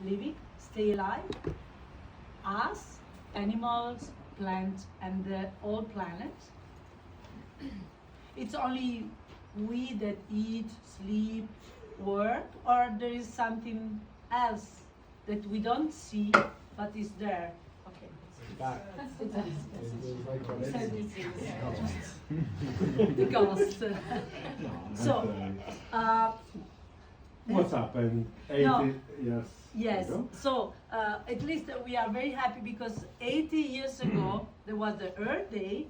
living, stay alive. Us, animals, plants, and the whole planet. It's only we that eat, sleep, work, or there is something else that we don't see but is there. Okay. The ghost. So, What's happened 80 No. years yes. ago? So at least we are very happy because 80 years ago there was the Earth Day,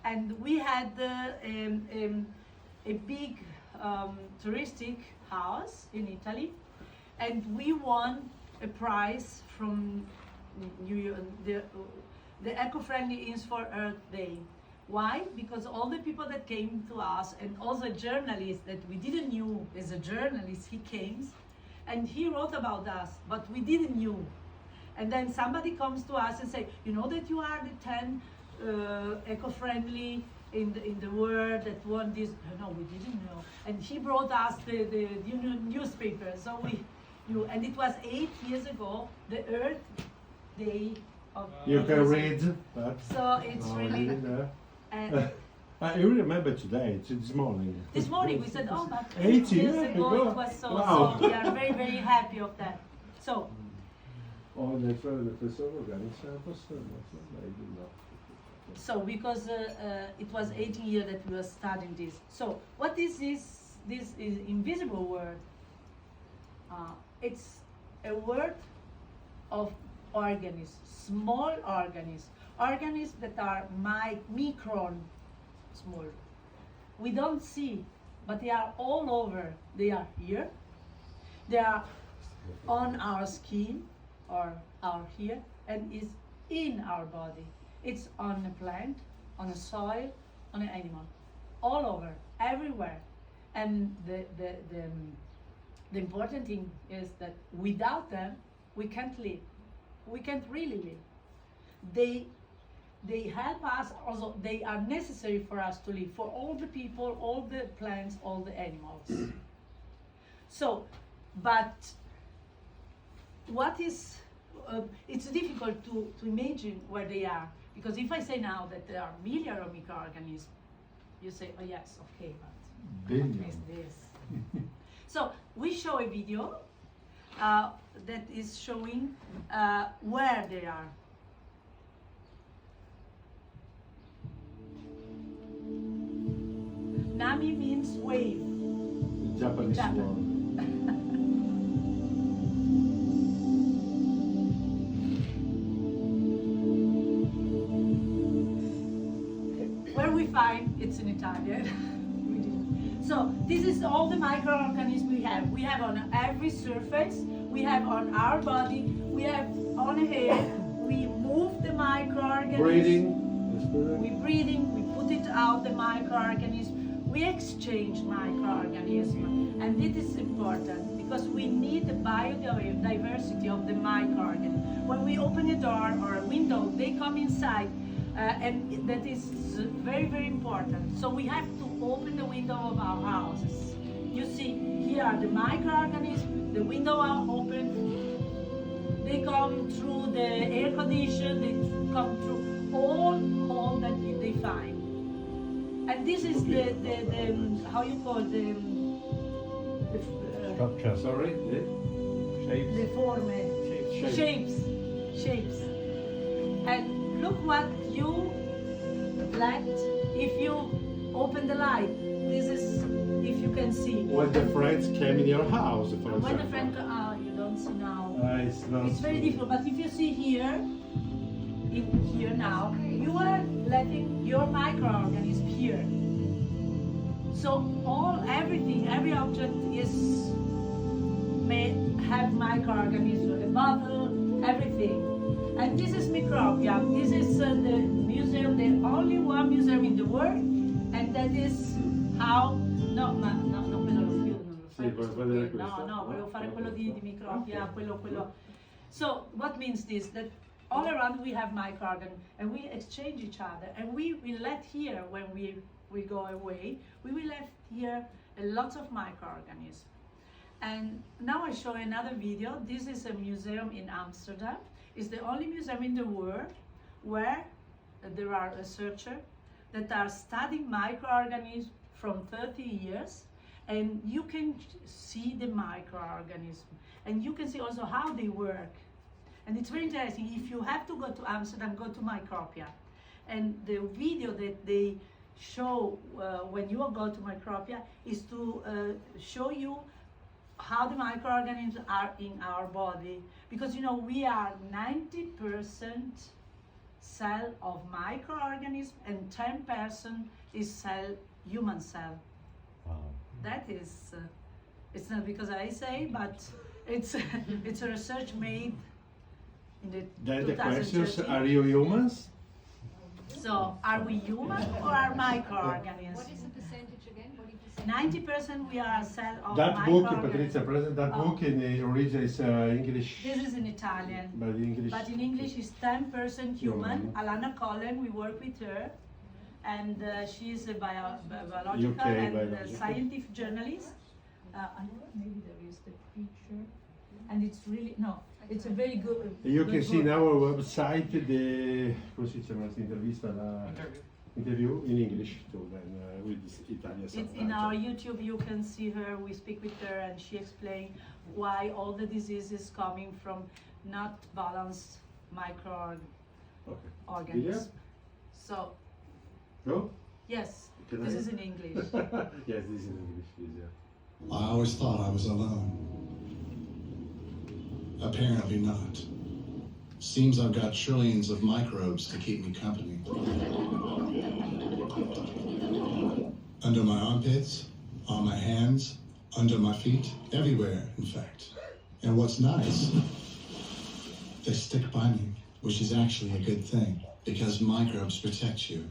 and we had a big touristic house in Italy, and we won a prize from the Eco-Friendly Inns for Earth Day. Why? Because all the people that came to us, and also journalists that we didn't knew as a journalist, he came and he wrote about us, but we didn't knew. And then somebody comes to us and say, you know that you are the 10 eco-friendly in the world that won this. No, we didn't know. And he brought us the newspaper, so we knew. And it was 8 years ago, the Earth Day of. You can read that. So it's really. You remember today, this morning. This morning we said, oh, but 80 years years ago ago. it was so. Wow. So we are very, very happy of that. So. So because it was 18 years that we were studying this. So what is this is invisible word? It's a word of organisms, small organisms that are micron small. We don't see, but they are all over. They are here. They are on our skin or our hair, and is in our body. It's on a plant, on a soil, on an animal, all over, everywhere. And the important thing is that without them, we can't live. We can't really live. They help us, also they are necessary for us to live, for all the people, all the plants, all the animals. So, but what is, it's difficult to imagine where they are, because if I say now that there are millions of microorganisms, you say, oh yes, okay, but what is this? So we show a video that is showing where they are. NAMI means wave. Japanese Japan. word. Where we find, it's in Italian. So this is all the microorganisms we have. We have on every surface, we have on our body, we have on hair, we move the microorganisms. Breathing. We breathing, we put it out, the microorganisms. We exchange microorganisms, and this is important because we need the biodiversity of the microorganisms. When we open a door or a window, they come inside, and that is very, very important. So we have to open the window of our houses. You see, here are the microorganisms, the window are open, they come through the air condition, they come through all that they find. And this is the how you call the Structure. Sorry? Shapes. the form, shapes. And look what you let if you open the light. This is if you can see. When the friends came in your house, for example. When the friend you don't see now. It's not. It's very difficult. But if you see here, here now, you are letting your microorganism here. So everything, every object may have microorganisms, the bottle, everything. And this is Microbia. This is the museum, the only one museum in the world, and that is how. No, quello lo chiudo, non lo Sì, vuoi vedere questo? No, volevo fare quello di Microbia, quello. So what means this? That all around we have microorganisms, and we exchange each other, and we will let here when we go away, we will have here a lot of microorganisms. And now I show another video. This is a museum in Amsterdam. It's the only museum in the world where there are researchers that are studying microorganisms from 30 years, and you can see the microorganism, and you can see also how they work. And it's very interesting. If you have to go to Amsterdam, go to Micropia. And the video that they show when you go to Micropia is to show you how the microorganisms are in our body. Because you know, we are 90% cell of microorganism and 10% is cell, human cell. Wow. That is, it's not because I say, but it's it's a research made in the Then the questions, 2013. are you humans? So, are we human or are microorganisms? What is the percentage again? What did you say? 90% we are a cell of That book, microorganisms. Patrizia, present that Oh. book in the original is English. This is in Italian. But the English. But in English it's 10% human. Human. Alana Cullen, we work with her. And she is a biological UK and biological. scientific journalist. I don't know, maybe there is the picture. And it's really, no, it's a very good. You good can see book. in our website the come si chiama questa intervista, interview in English too, then with this Italian It's subtitle. in our YouTube, you can see her, we speak with her, and she explains why all the diseases coming from not balanced microorganisms. Video? So, Go? yes, Can this I- is in English. Yes, this is in English, please, yeah. I always thought I was alone. Apparently not. Seems I've got trillions of microbes to keep me company. Under my armpits, on my hands, under my feet, everywhere, in fact. And what's nice, they stick by me, which is actually a good thing, because microbes protect you.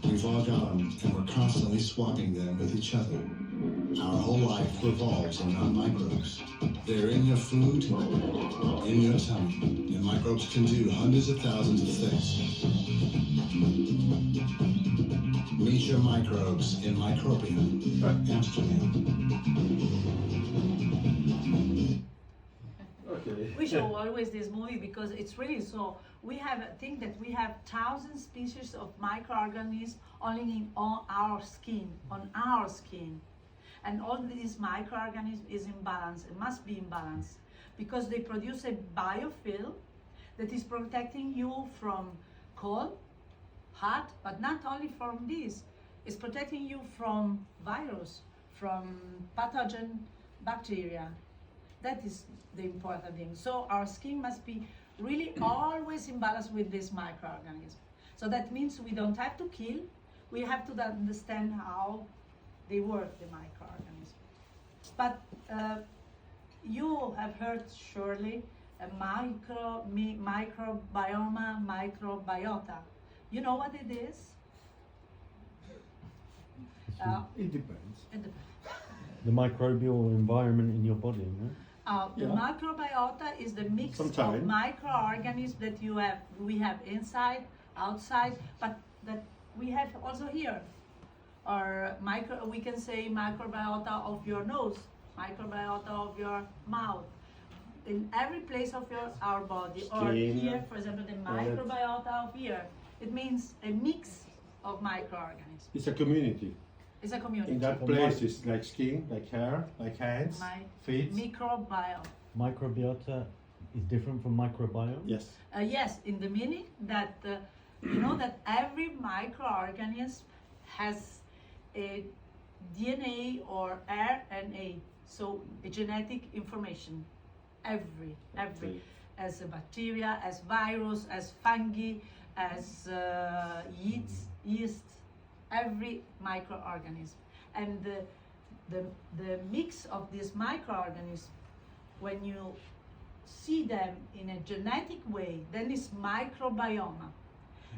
We've all got them, and we're constantly swapping them with each other. Our whole life revolves around microbes. They're in your food, in your tummy, and microbes can do hundreds of thousands of things. Meet your microbes in Micropia, Amsterdam. Okay. We show always this movie because it's really so. We have, I think that we have 1,000 species of microorganisms only in on our skin, and all these microorganisms is in balance. It must be in balance because they produce a biofilm that is protecting you from cold, hot, but not only from this. It's protecting you from virus, from pathogen bacteria. That is the important thing. So our skin must be really always in balance with this microorganism. So that means we don't have to kill, we have to understand how they work, the microorganism. But you have heard surely a microbiota. You know what it is? It depends. It The microbial environment in your body, no? The Yeah. microbiota is the mix Sometime. of microorganisms that we have inside, outside, but that we have also here. Or we can say microbiota of your nose, microbiota of your mouth, in every place of our body. Or Skin. here, for example, the microbiota of here. It means a mix of microorganisms. It's a community. It's a community. In that place, it's like skin, like hair, like hands, My- feet. Microbiome. Microbiota is different from microbiome? Yes. Yes, in the meaning that you know that every microorganism has a DNA or RNA, so a genetic information. Every Okay. as a bacteria, as virus, as fungi, as yeast, every microorganism, and the mix of these microorganisms, when you see them in a genetic way, then it's microbiome.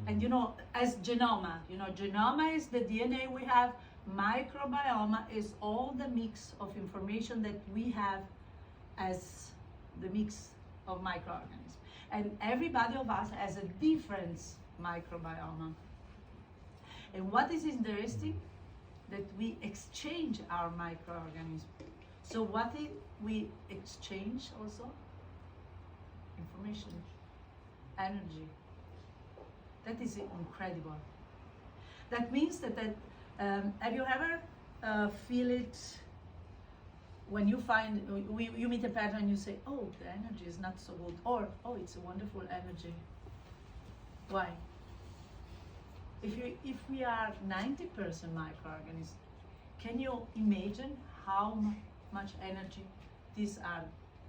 And you know, as genoma, genoma is the DNA we have, microbiome is all the mix of information that we have as the mix of microorganisms. And everybody of us has a different microbiome. And what is interesting, that we exchange our microorganisms. So what if we exchange also? Information, energy. That is incredible. That means that have you ever feel it when you find you meet a partner and you say, oh, the energy is not so good, or oh, it's a wonderful energy. Why? If we are 90% microorganisms, can you imagine how much energy these are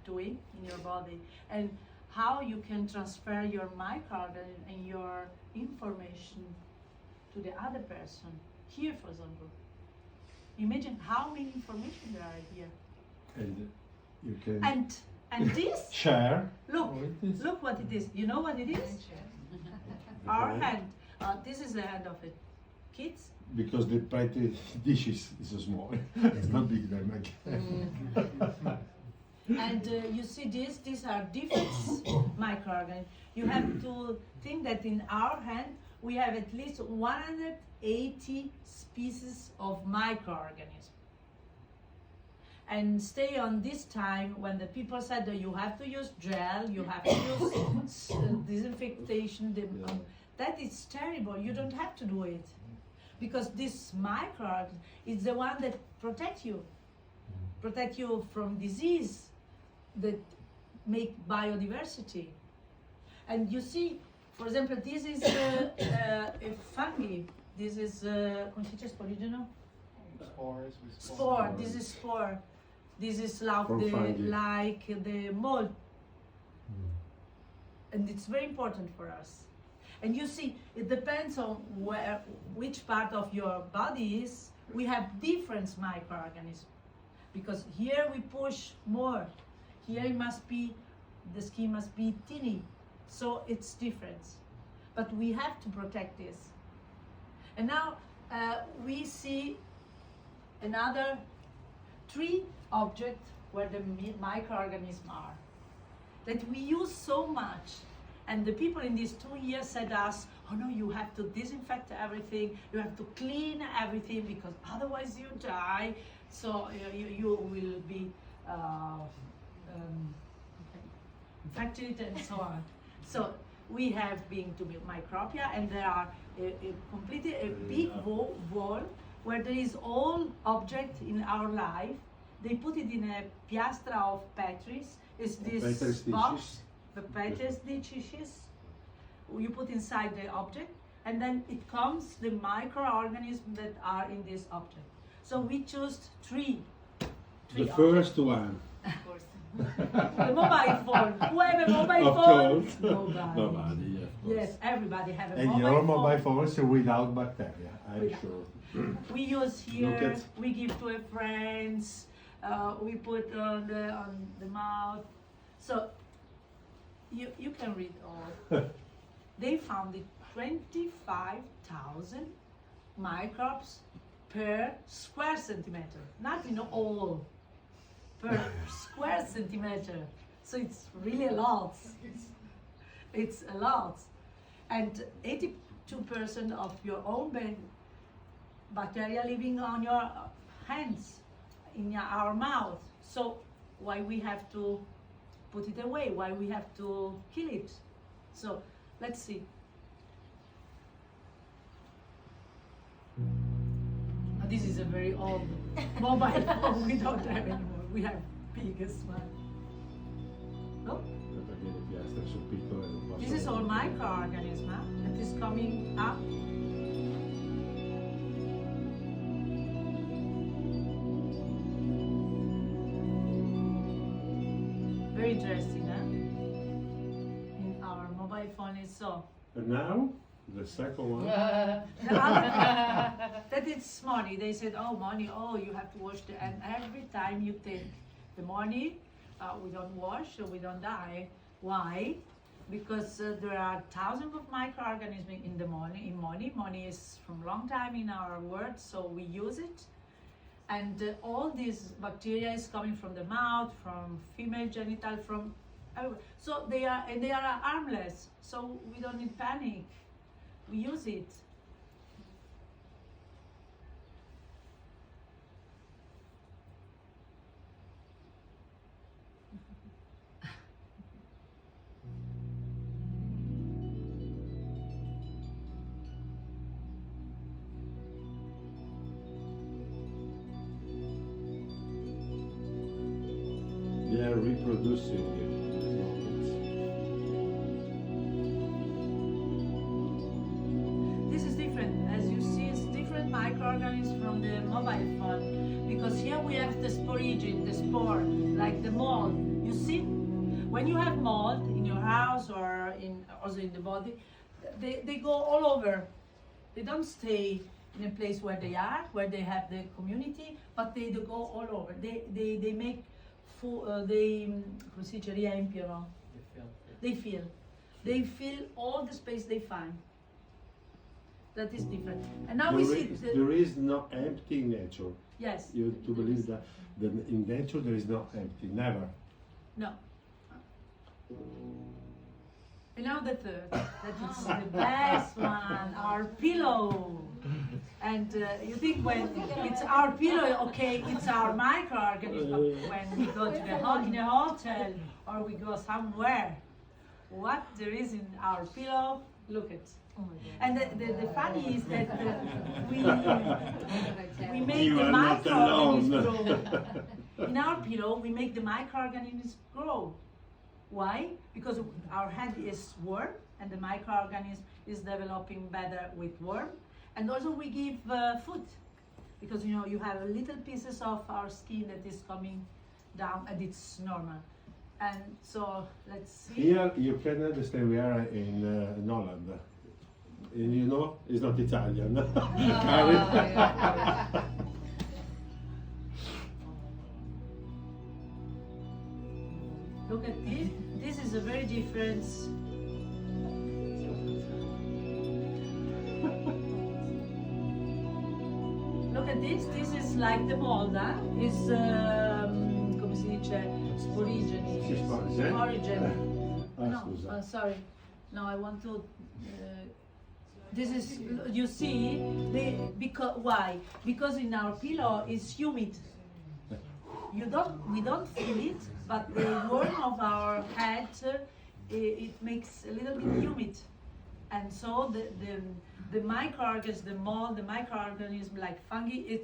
doing in your body, and how you can transfer your microorganism and your information to the other person? Here, for example, imagine how many information there are here. And you can And this, share. look, Oh, it is. look what it is. You know what it is? Our hand. This is the hand of it. Kids. Because the plate dish is so small. It's not big that much. And you see this, these are different microorganisms. You have to think that in our hand we have at least 180 species of microorganisms. And stay on this time when the people said that you have to use gel, you have to use disinfectation. That is terrible. You don't have to do it. Because this microorganism is the one that protects you from disease, that make biodiversity. And you see, for example, this is a fungi. This is, come si dice sporigeno? Spores. Spore. This is spore. This is like the mold. And it's very important for us. And you see, it depends on which part of your body is. We have different microorganisms. Because here we push more. Here it must be, the skin must be thinny. So it's different. But we have to protect this. And now we see another 3 objects where the microorganisms are, that we use so much. And the people in these 2 years said to us, oh no, you have to disinfect everything, you have to clean everything, because otherwise you die. So you will be infected and so on. So we have been to microbia, and there are completely a big wall where there is all object in our life. They put it in a piastra of Petris. It's this box, the Petris dishes. You put inside the object, and then it comes the microorganisms that are in this object. So we chose three The first one. Of course. The mobile phone. Who have a mobile Of phone? course. Nobody. Nobody, yeah, of course. Yes, everybody have a And mobile your phone. mobile phone is without bacteria, I'm Without. sure. We use here. Look at- We give to a friends. We put on the mouth. So you can read all. They found 25,000 microbes per square centimeter. Not all. Per square centimeter. So it's really a lot. It's a lot. And 82% of your own bacteria living on your hands, in our mouth. So why we have to put it away? Why we have to kill it? So let's see. This is a very old mobile phone. We don't have anymore. We have biggest one. Look, Perché le piastre sono piccole, non possono- this is all microorganism that is coming up. Very interesting, huh? In our mobile phone is so. And now, the second one. The other, that it's money. They said, oh, money, oh, you have to wash the, and every time you take the money, we don't wash, so we don't die. Why? Because there are thousands of microorganisms in the money. In money, money is from long time in our world, so we use it. And all these bacteria is coming from the mouth, from female genital, from everywhere. So they are harmless. So we don't need panic. We use it. reproducing it. This is different. As you see, it's different microorganisms from the mobile phone. Because here we have the sporigin, the spore, like the mold. You see? When you have mold in your house or also in the body, they go all over. They don't stay in a place where they are, where they have the community, but they go all over. They make come si dice, riempiono. They fill all the space they find. That is different. And now we see there is no empty in nature. yes. You to believe that in nature there is no empty, never. No. And now the third, that is the best one, our pillow. And you think when it's our pillow, okay, it's our microorganism. But when we go to in a hotel or we go somewhere, what there is in our pillow, look at. And the funny is that we make You the are not microorganisms alone. grow. In our pillow, we make the microorganisms grow. Why? Because our head is warm and the microorganism is developing better with warm. And also we give food. Because you have little pieces of our skin that is coming down and it's normal. And so let's see. Here you can understand we are in Holland. And it's not Italian. Look at this. This is a very different. Look at this. This is like the mold, huh? It's come si dice, sporigini. Origin. No, Scusa. sorry. No, I want to. This is, you see, why? Because in our pillow is humid. We don't feel it, but the warmth of our head, it makes a little bit humid. And so the microorganisms, the mold, the microorganisms like fungi,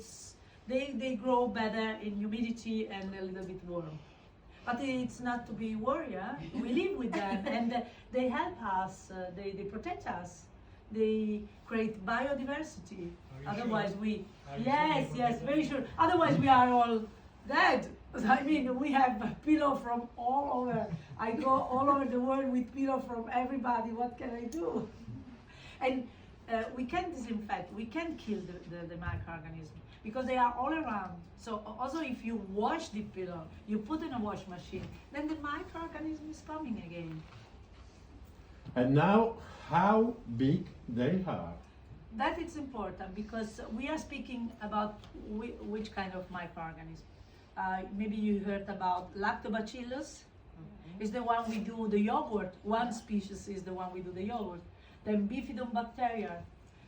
they grow better in humidity and a little bit warm. But it's not to be worried, huh? We live with them and they help us, they protect us. They create biodiversity. Otherwise yes, very sure. Otherwise we are all dead. I mean, we have a pillow from all over. I go all over the world with pillow from everybody. What can I do? And we can disinfect, we can kill the microorganisms because they are all around. So also if you wash the pillow, you put in a wash machine, then the microorganism is coming again. And now, how big they are? That is important because we are speaking about which kind of microorganism. Maybe you heard about lactobacillus. Is the one we do the yogurt. One species is the one we do the yogurt. Then bifidobacteria.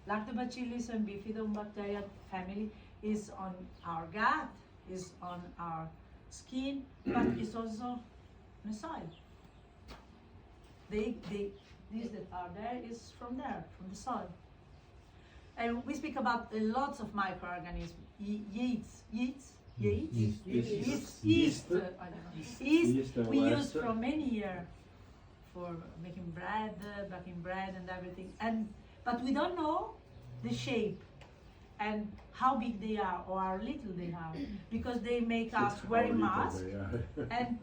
Lactobacillus and bifidobacteria family is on our gut, is on our skin, but it's also in the soil. These that are there is from there, from the soil. And we speak about lots of microorganisms. Yeast. Yeast we use for many years for making bread, baking bread and everything. But we don't know the shape and how big they are or how little they are because they make us wear masks and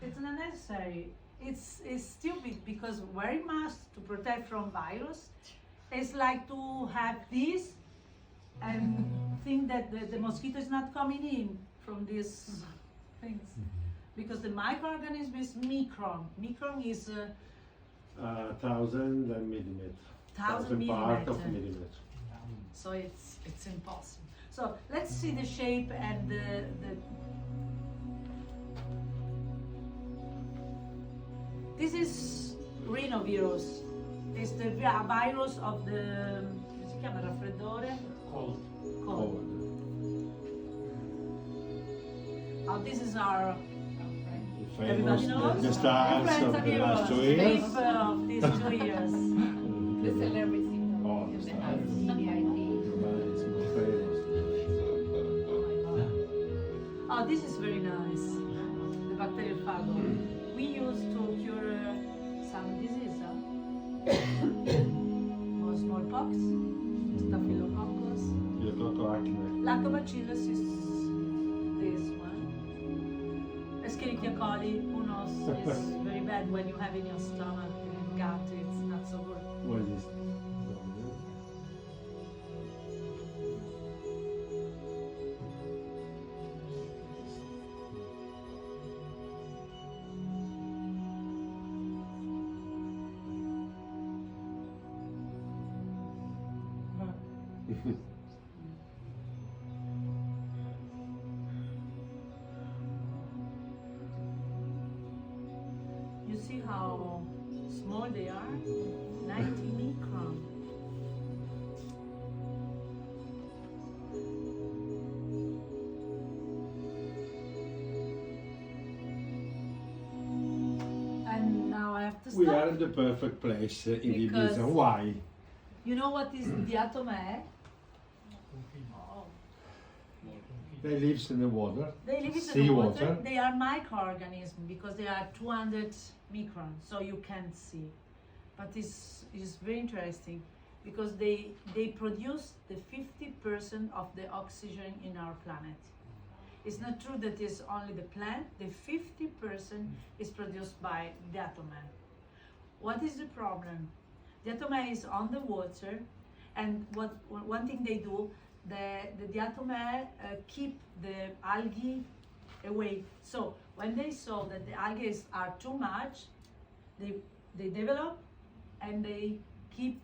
it's not necessary. It's stupid because wearing masks to protect from virus is like to have this and think that the mosquito is not coming in from these things. Because the microorganism is micron. Micron is 1,000 millimeters. 1,000 part of millimeter. millimeter. So it's impossible. So let's see the shape and the this is rhinovirus. It's the virus of the come si chiama raffreddore? Cold. Oh, this is our everybody knows? The stars of the last 2 years. Of these 2 years. The celebrity. Oh, the stars. Oh, this is very nice. The bacterial We use to cure some disease, or smallpox, staphylococcus. Io tocco acne. Lactobacillus is this one. Escherichia coli, who knows, is very bad when you have in your stomach and gut, it's not so good. What is this? You see how small they are? 90 micron. And now I have to stop. We are in the perfect place in Because- Ibiza. Why? You know what is diatome? They live in the water. They live in the Seawater. water. They are microorganisms because they are 200 microns, so you can't see. But it's very interesting because they produce the 50% of the oxygen in our planet. It's not true that it's only the plant. The 50% is produced by diatome. What is the problem? Diatome is on the water, and one thing they do, the diatome keep the algae away. So when they saw that the algae are too much, they develop and they keep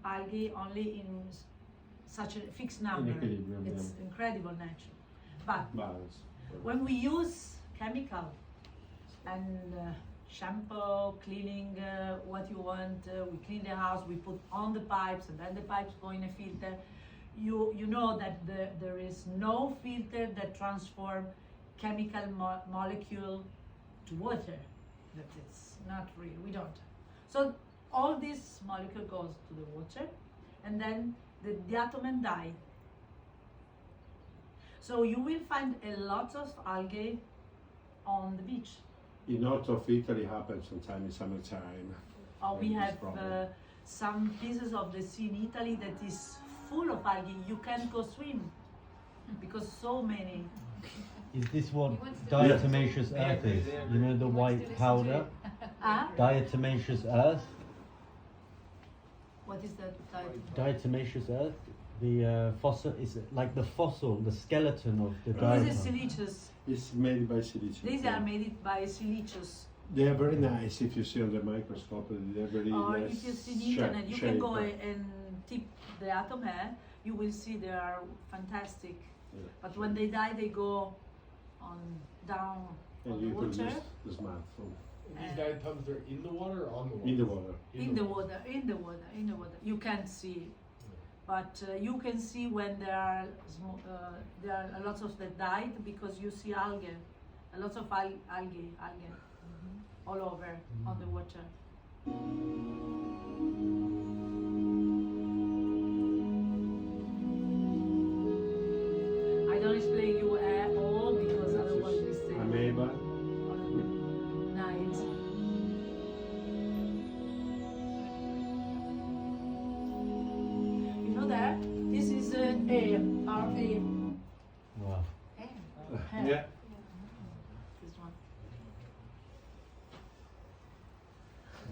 algae only in such a fixed number. equilibrium, It's yeah. incredible nature. But Balance. when we use chemical and shampoo, cleaning what you want, we clean the house, we put on the pipes, and then the pipes go in a filter. You know that there is no filter that transform chemical molecule to water. That it's not real. We don't. So all this molecule goes to the water, and then the diatomen die. So you will find a lot of algae on the beach. In north of Italy happens sometime in summertime. Or we This have problem. some pieces of the sea in Italy that is full of algae. You can't go swim because so many. Is this what He wants to- diatomaceous earth is? You know the white powder? Diatomaceous earth? What is that? Diatomaceous earth? The fossil is like the fossil, the skeleton of the This is diatom. siliceous. It's made by silica. These are made by siliceous. They are very nice if you see on the microscope. They're very Or nice. if you see the internet, you can shape. go and tip the atom here. You will see they are fantastic. Yeah. But when they die, they go on down And on the you could water. use the smartphone. These diatoms are in the water or on the water? In the water. In the water, in the water, in the water. You can't see, but you can see when there are a lot of that died because you see algae, a lot of algae, all over on the water. I don't explain you all because otherwise we stay Amoeba. all night. You know that this is our air. Wow. Yeah. This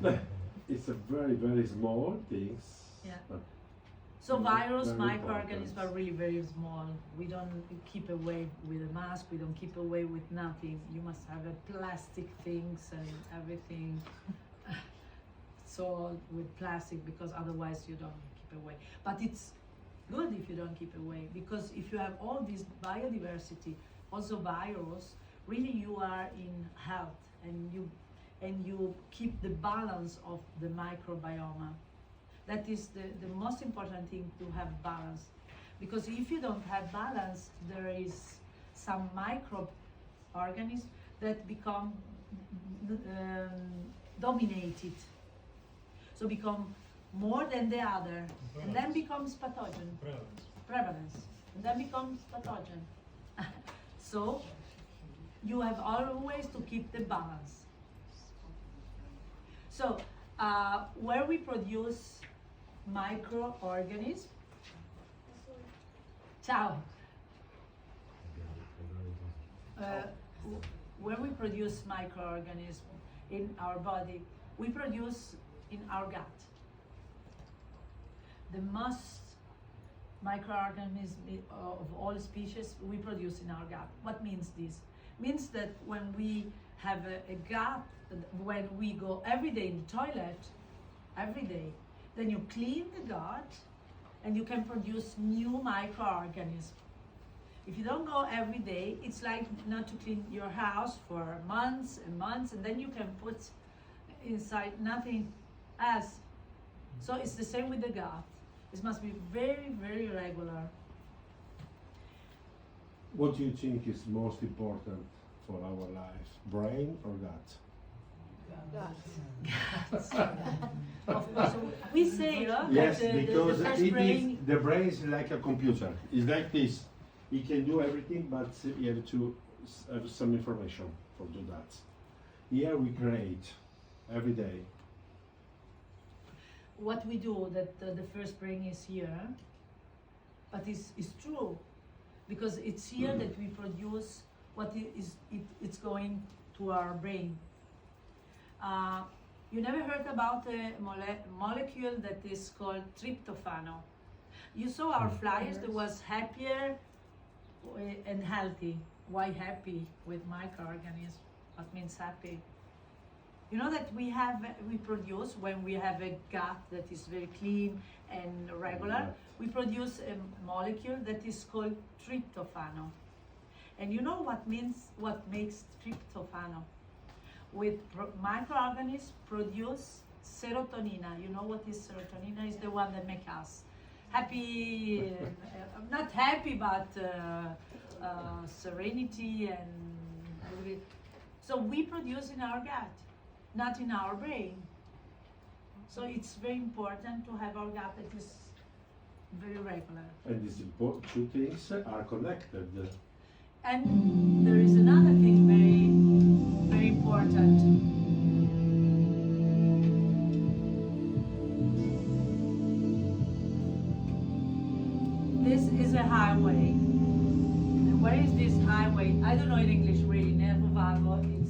one. It's a very, very small things. Yeah. But So virus, Very microorganisms important. are really very small. We don't keep away with a mask. We don't keep away with nothing. You must have a plastic things and everything. So with plastic because otherwise you don't keep away. But it's good if you don't keep away because if you have all this biodiversity, also virus, really you are in health and you keep the balance of the microbiome. That is the most important thing, to have balance. Because if you don't have balance, there is some microorganisms that become dominated. So become more than the other, and then becomes pathogen. Prevalence. And then becomes pathogen. So you have always to keep the balance. So, where we produce microorganisms, ciao. Where we produce microorganisms in our body, we produce in our gut. The most microorganisms of all species we produce in our gut. What means this? Means that when we have a gut, when we go every day in the toilet, every day, then you clean the gut and you can produce new microorganisms. If you don't go every day, it's like not to clean your house for months and months, and then you can put inside nothing else. So it's the same with the gut. It must be very, very regular. What do you think is most important for our life, brain or gut? Of course, we say Yes, that because the first the brain is like a computer. It's like this. It can do everything, but you have to have some information for do that. Here we create every day. what we do, that the first brain is here, but it's true, because it's here that we produce what it's going to our brain. You never heard about a molecule that is called tryptophan? You saw our flyers that was happier and healthy. Why happy? With microorganisms. What means happy? You know that we produce, when we have a gut that is very clean and regular, we produce a molecule that is called tryptophan. And you know what makes tryptophan? With microorganisms produce serotonin. You know what is serotonin? Is the one that makes us happy, not happy, but serenity and so we produce in our gut, not in our brain. So it's very important to have our gut that is very regular. And these two things are connected. And there is another thing very, very important. This is a highway. And where is this highway? I don't know in English really. Nervo vago, it's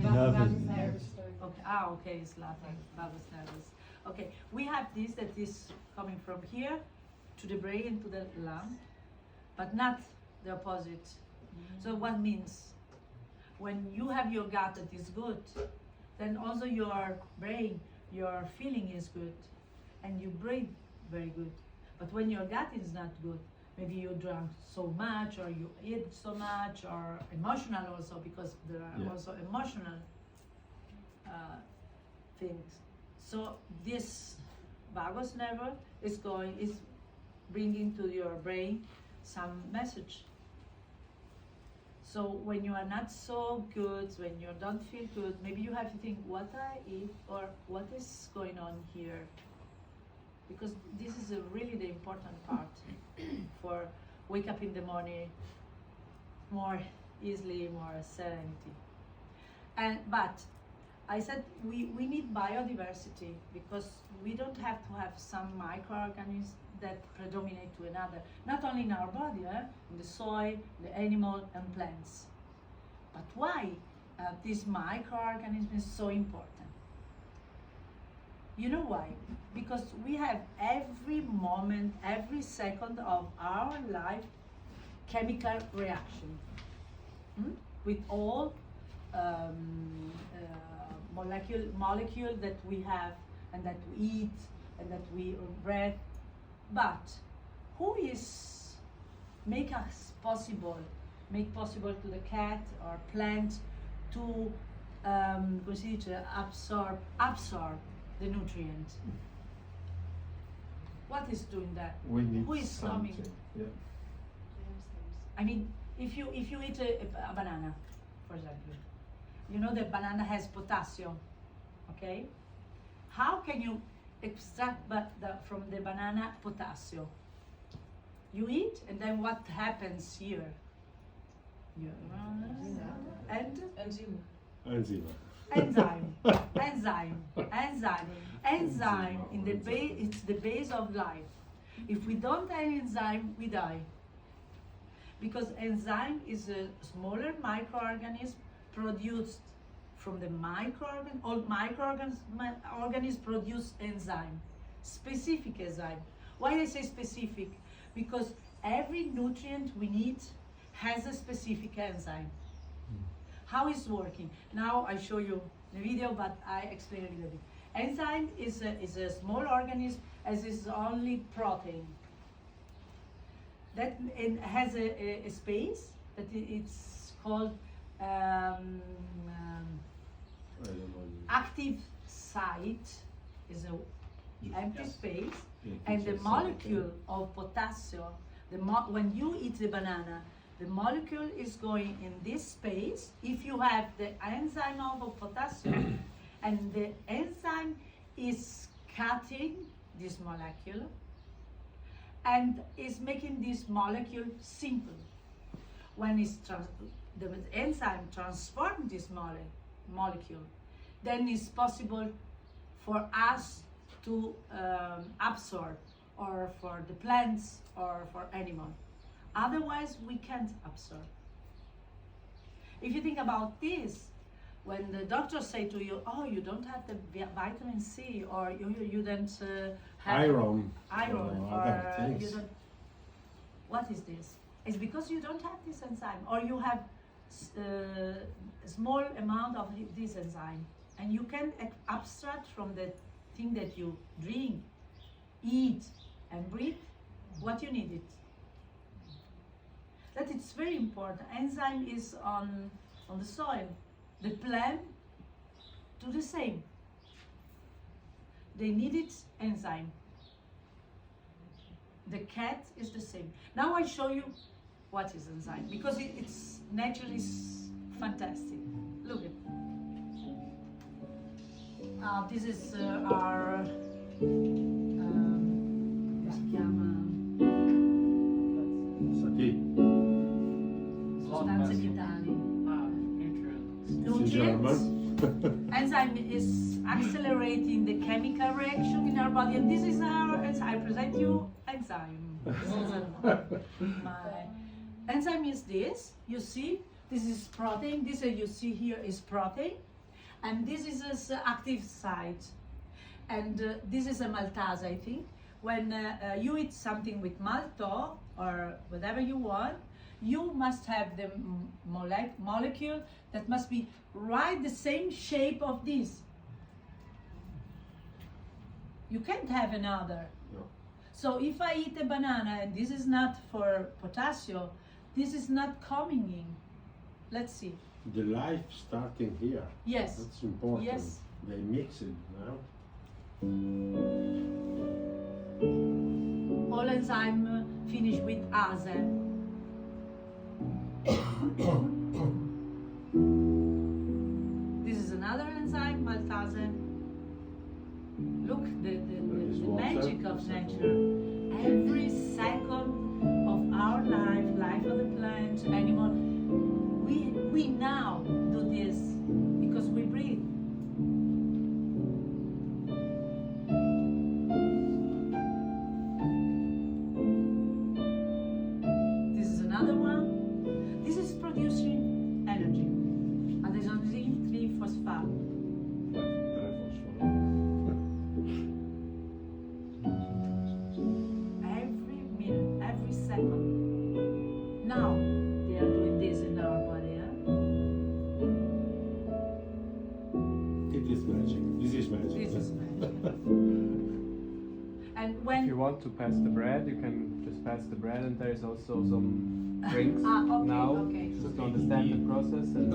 Nervous. okay. Okay, it's Latin. Vagus nervus. Okay, we have this that is coming from here to the brain and to the lung, but not the opposite. So what means? When you have your gut that is good, then also your brain, your feeling is good, and you breathe very good. But when your gut is not good, maybe you drank so much, or you eat so much, or emotional also, because there are also emotional things. So this vagus nerve is bringing to your brain some message. So when you are not so good, when you don't feel good, maybe you have to think what I eat or what is going on here. Because this is really the important part for wake up in the morning more easily, more serenity. But I said we need biodiversity, because we don't have to have some microorganisms that predominate to another, not only in our body, in the soil, the animal and plants. But why this microorganism is so important? You know why? Because we have every moment, every second of our life chemical reaction with all molecule that we have and that we eat and that we breathe. But who is make possible to the cat or plant to absorb the nutrient? What is doing that? We need Who is something. coming? Yeah. I mean, if you eat a banana, for example, you know that banana has potassium, okay? How can you extract from the banana potassium? You eat, and then what happens here? And Enzyme. Enzyme. enzyme in the base, it's the base of life. If we don't have enzyme, we die. Because enzyme is a smaller microorganism produced from the microorganism. All microorganisms produce enzyme, specific enzyme. Why I say specific? Because every nutrient we need has a specific enzyme. How it's working? Now I show you the video, but I explain a little bit. Enzyme is a small organism as is only protein. That it has a space that it's called I don't know. active site, is a empty Yes. space, Yeah, and the it's a molecule of potassium, when you eat the banana, the molecule is going in this space. If you have the enzyme of potassium, and the enzyme is cutting this molecule and is making this molecule simple. When the enzyme transforms this molecule, then it's possible for us to absorb, or for the plants or for animals. Otherwise, we can't absorb. If you think about this, when the doctors say to you, "Oh, you don't have the vitamin C," or you don't have Iron. iron, or or other things. you don't. What is this? It's because you don't have this enzyme, or you have a small amount of this enzyme, and you can abstract from the thing that you drink, eat, and breathe what you need it. That it's very important. Enzyme is on the soil. The plant do the same. They needed enzyme. The cat is the same. Now I show you what is enzyme, because it's nature is fantastic. Look at. This is our. Come si chiama? Sati. Sostanze vitali. Nutrients. It's in Nutrients. German. Enzyme is accelerating the chemical reaction in our body, and this is our enzyme. I present you enzyme. This is my enzyme is this. You see, this is protein. This you see here is protein, and this is an active site, and this is a maltase. I think when you eat something with malto or whatever you want, you must have the molecule that must be right the same shape of this. You can't have another. No. So if I eat a banana and this is not for potassium, this is not coming in. Let's see. The life starting here. Yes. That's important. Yes. They mix it now. All enzyme finish with ase. This is another enzyme, maltase. Look, the magic of nature. Every second of our life of the plant, animal, we now do this because we breathe. This is another one. This is producing energy. Adenosine 3-phosphate. Every minute, every second. Now they are doing this in our body. It is magic. This is magic. This is magic. And If when you want to pass the bread, you can just pass the bread, and there is also some drinks okay, now, okay. just to understand the process, and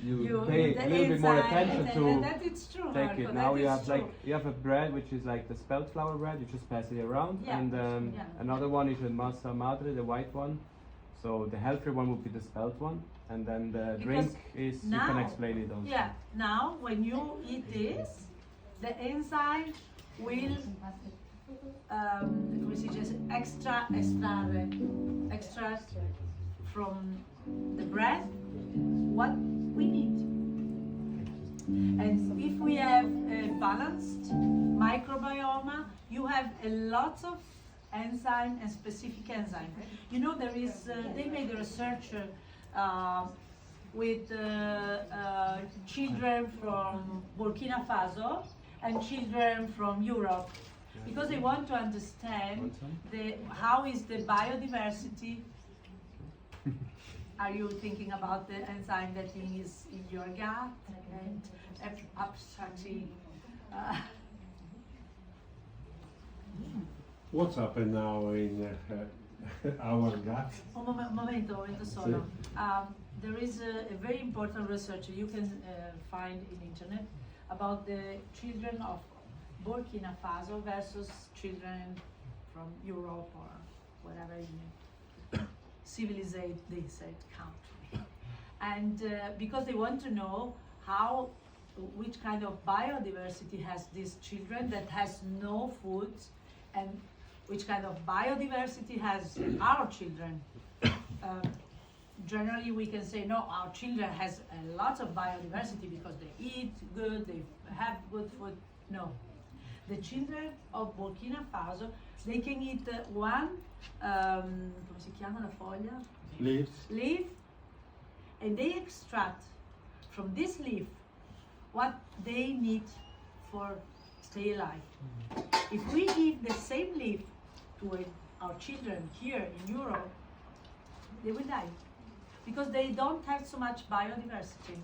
you pay a little bit more attention to that it's true, take Marco, it. Now that you is have true. you have a bread which is like the spelt flour bread. You just pass it around, Yeah, and yeah. another one is a masa madre, the white one. So the healthier one would be the spelt one, and then the drink is you can now- explain it also. Yeah, now when you eat this, the enzyme will come si dice, extract from the breath what we need. And if we have a balanced microbiome, you have a lot of enzyme and specific enzyme. You know, there is, they made a research with children from Burkina Faso and children from Europe, because they want to understand how is the biodiversity. Are you thinking about the enzyme that is in your gut and abstracting? What's happened now in our gut? Momento solo. There is a very important research you can find in internet about the children of Burkina Faso versus children from Europe or whatever civilized, they said, country. And because they want to know which kind of biodiversity has these children that has no food, and which kind of biodiversity has our children. Generally we can say, no, our children has a lot of biodiversity because they eat good, they have good food. No. The children of Burkina Faso, they can eat one, come si chiama la foglia? Leaf, and they extract from this leaf what they need for stay alive. If we give the same leaf to our children here in Europe, they will die because they don't have so much biodiversity,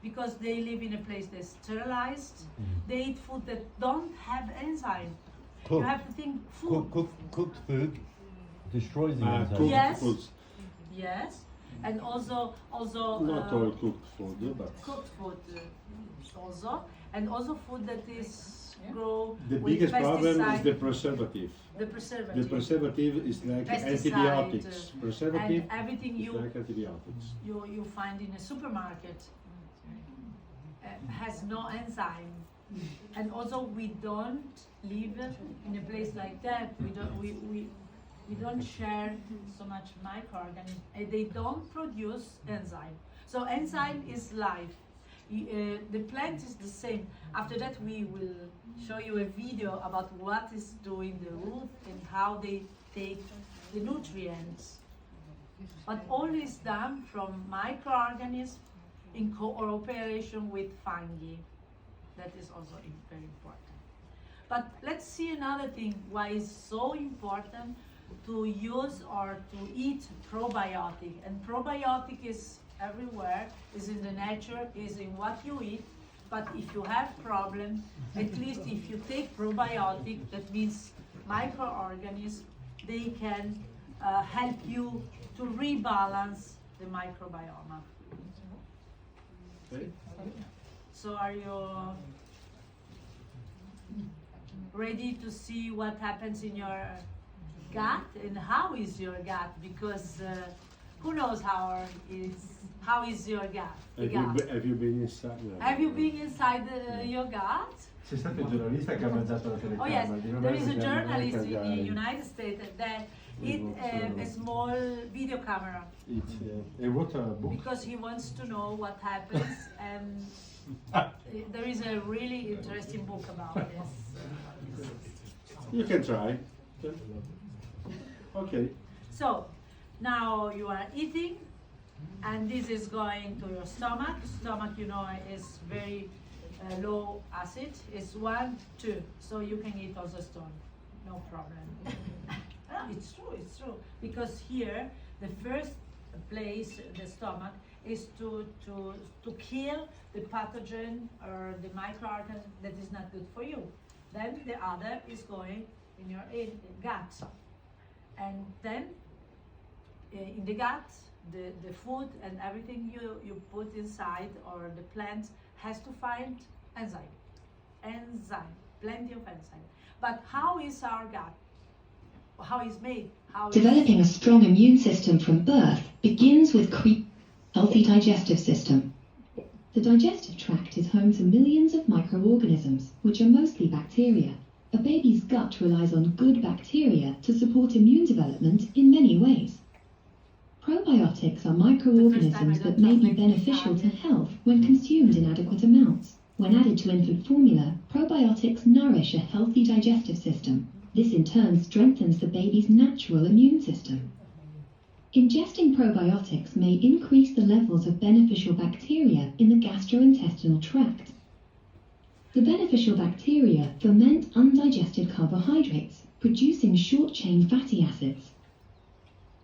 because they live in a place that's sterilized. They eat food that don't have enzyme. You have to think food. Cooked food destroys the enzyme. Cooked Yes. foods. Yes, and also Not all cooked food, but cooked food also, and also food that is grow the with biggest problem is pesticide. the preservative. The preservative. The preservative is like Pesticide, antibiotics. Preservative and everything is you like antibiotics. you find in a supermarket has no enzyme. And also we don't live in a place like that. We don't share so much microorganisms. They don't produce enzyme. So enzyme is life. The plant is the same. After that we will show you a video about what is doing the root and how they take the nutrients. But all is done from microorganisms in cooperation with fungi. That is also very important. But let's see another thing, why it's so important to use or to eat probiotic. And probiotic is everywhere, is in the nature, is in what you eat. But if you have problem, at least if you take probiotic, that means microorganisms, they can help you to rebalance the microbiome. Okay. So are you ready to see what happens in your gut and how is your gut? Because who knows how is your gut? The gut. Have you been inside? No. Have you been inside your gut? C'è stato il giornalista che ha mangiato la Oh telecamera. yes, di there is a Roberto journalist in the Gianni. United States that eat a small video camera He wrote a book. because he wants to know what happens, and there is a really interesting book about this. You can try. Okay. So now you are eating, and this is going to your stomach. Stomach, you know, is very low acid. It's 1, 2, so you can eat also stone, no problem. It's true. Because here, the first place, the stomach, is to kill the pathogen or the microorganism that is not good for you. Then the other is going in your gut. And then in the gut, the food and everything you put inside or the plant has to find enzyme, plenty of enzyme. But how is our gut? How is made? Developing a strong immune system from birth begins with healthy digestive system. The digestive tract is home to millions of microorganisms, which are mostly bacteria. A baby's gut relies on good bacteria to support immune development in many ways. Probiotics Probiotics are microorganisms that may be beneficial to health when consumed in adequate amounts. When added to infant formula, probiotics nourish a healthy digestive system. This in turn strengthens the baby's natural immune system. Ingesting probiotics may increase the levels of beneficial bacteria in the gastrointestinal tract. The beneficial bacteria ferment undigested carbohydrates, producing short-chain fatty acids.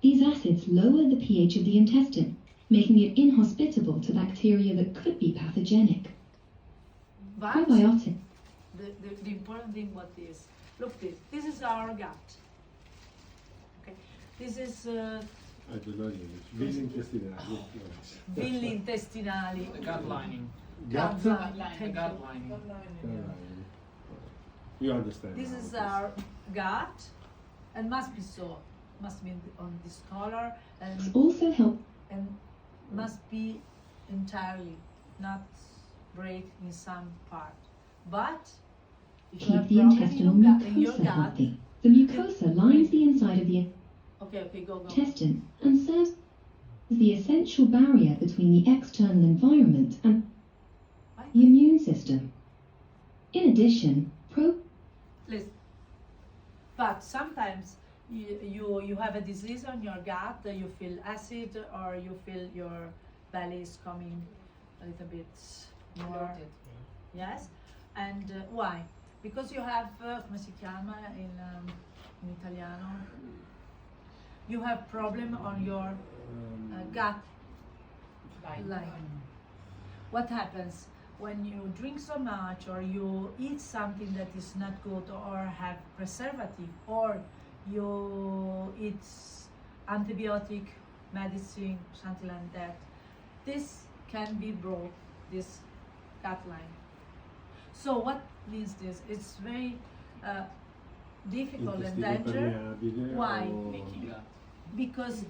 These acids lower the pH of the intestine, making it inhospitable to bacteria that could be pathogenic. But Probiotics the important thing what is, look this is our gut. Okay, this is I don't know English. Villi intestinali. villi intestinali. The gut lining. Gut? Gut The gut lining. You understand. This now, is okay. our gut, and must be so. Must be on this color, and also help must be entirely, not break in some part. But if you keep have the problem intestinal in your mucosa gut, healthy. The mucosa lines the inside of the okay, go. intestine and serves as the essential barrier between the external environment and the immune system. In addition, Listen. But sometimes you have a disease on your gut, you feel acid, or you feel your belly is coming a little bit more. Yes? And why? Because you have, come si chiama in italiano? You have problem on your gut line. What happens when you drink so much, or you eat something that is not good, or have preservative, or you eat antibiotic medicine, something like that? This can be broke, this gut line. So what means this? It's very difficult and Intestino dangerous. permeabile Why? o- Leaky gut. Because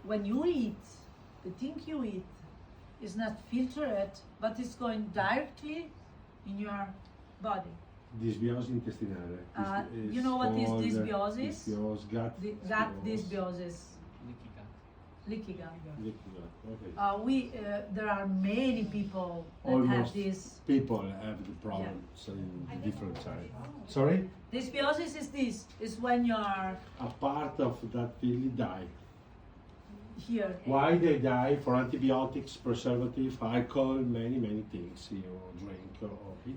when you eat, the thing you eat is not filtered, but it's going directly in your body. Disbiosi intestinale. You know what is called dysbiosis? Gut. The gut dysbiosis, Leaky gut. leaky gut. Leaky gut. Okay. There are many people that have Almost this. people have the problem, so in the different side. Sorry? Dysbiosis is this, is when you are A part of that really die. here. Why they die? For antibiotics, preservative, alcohol, many things you drink or eat.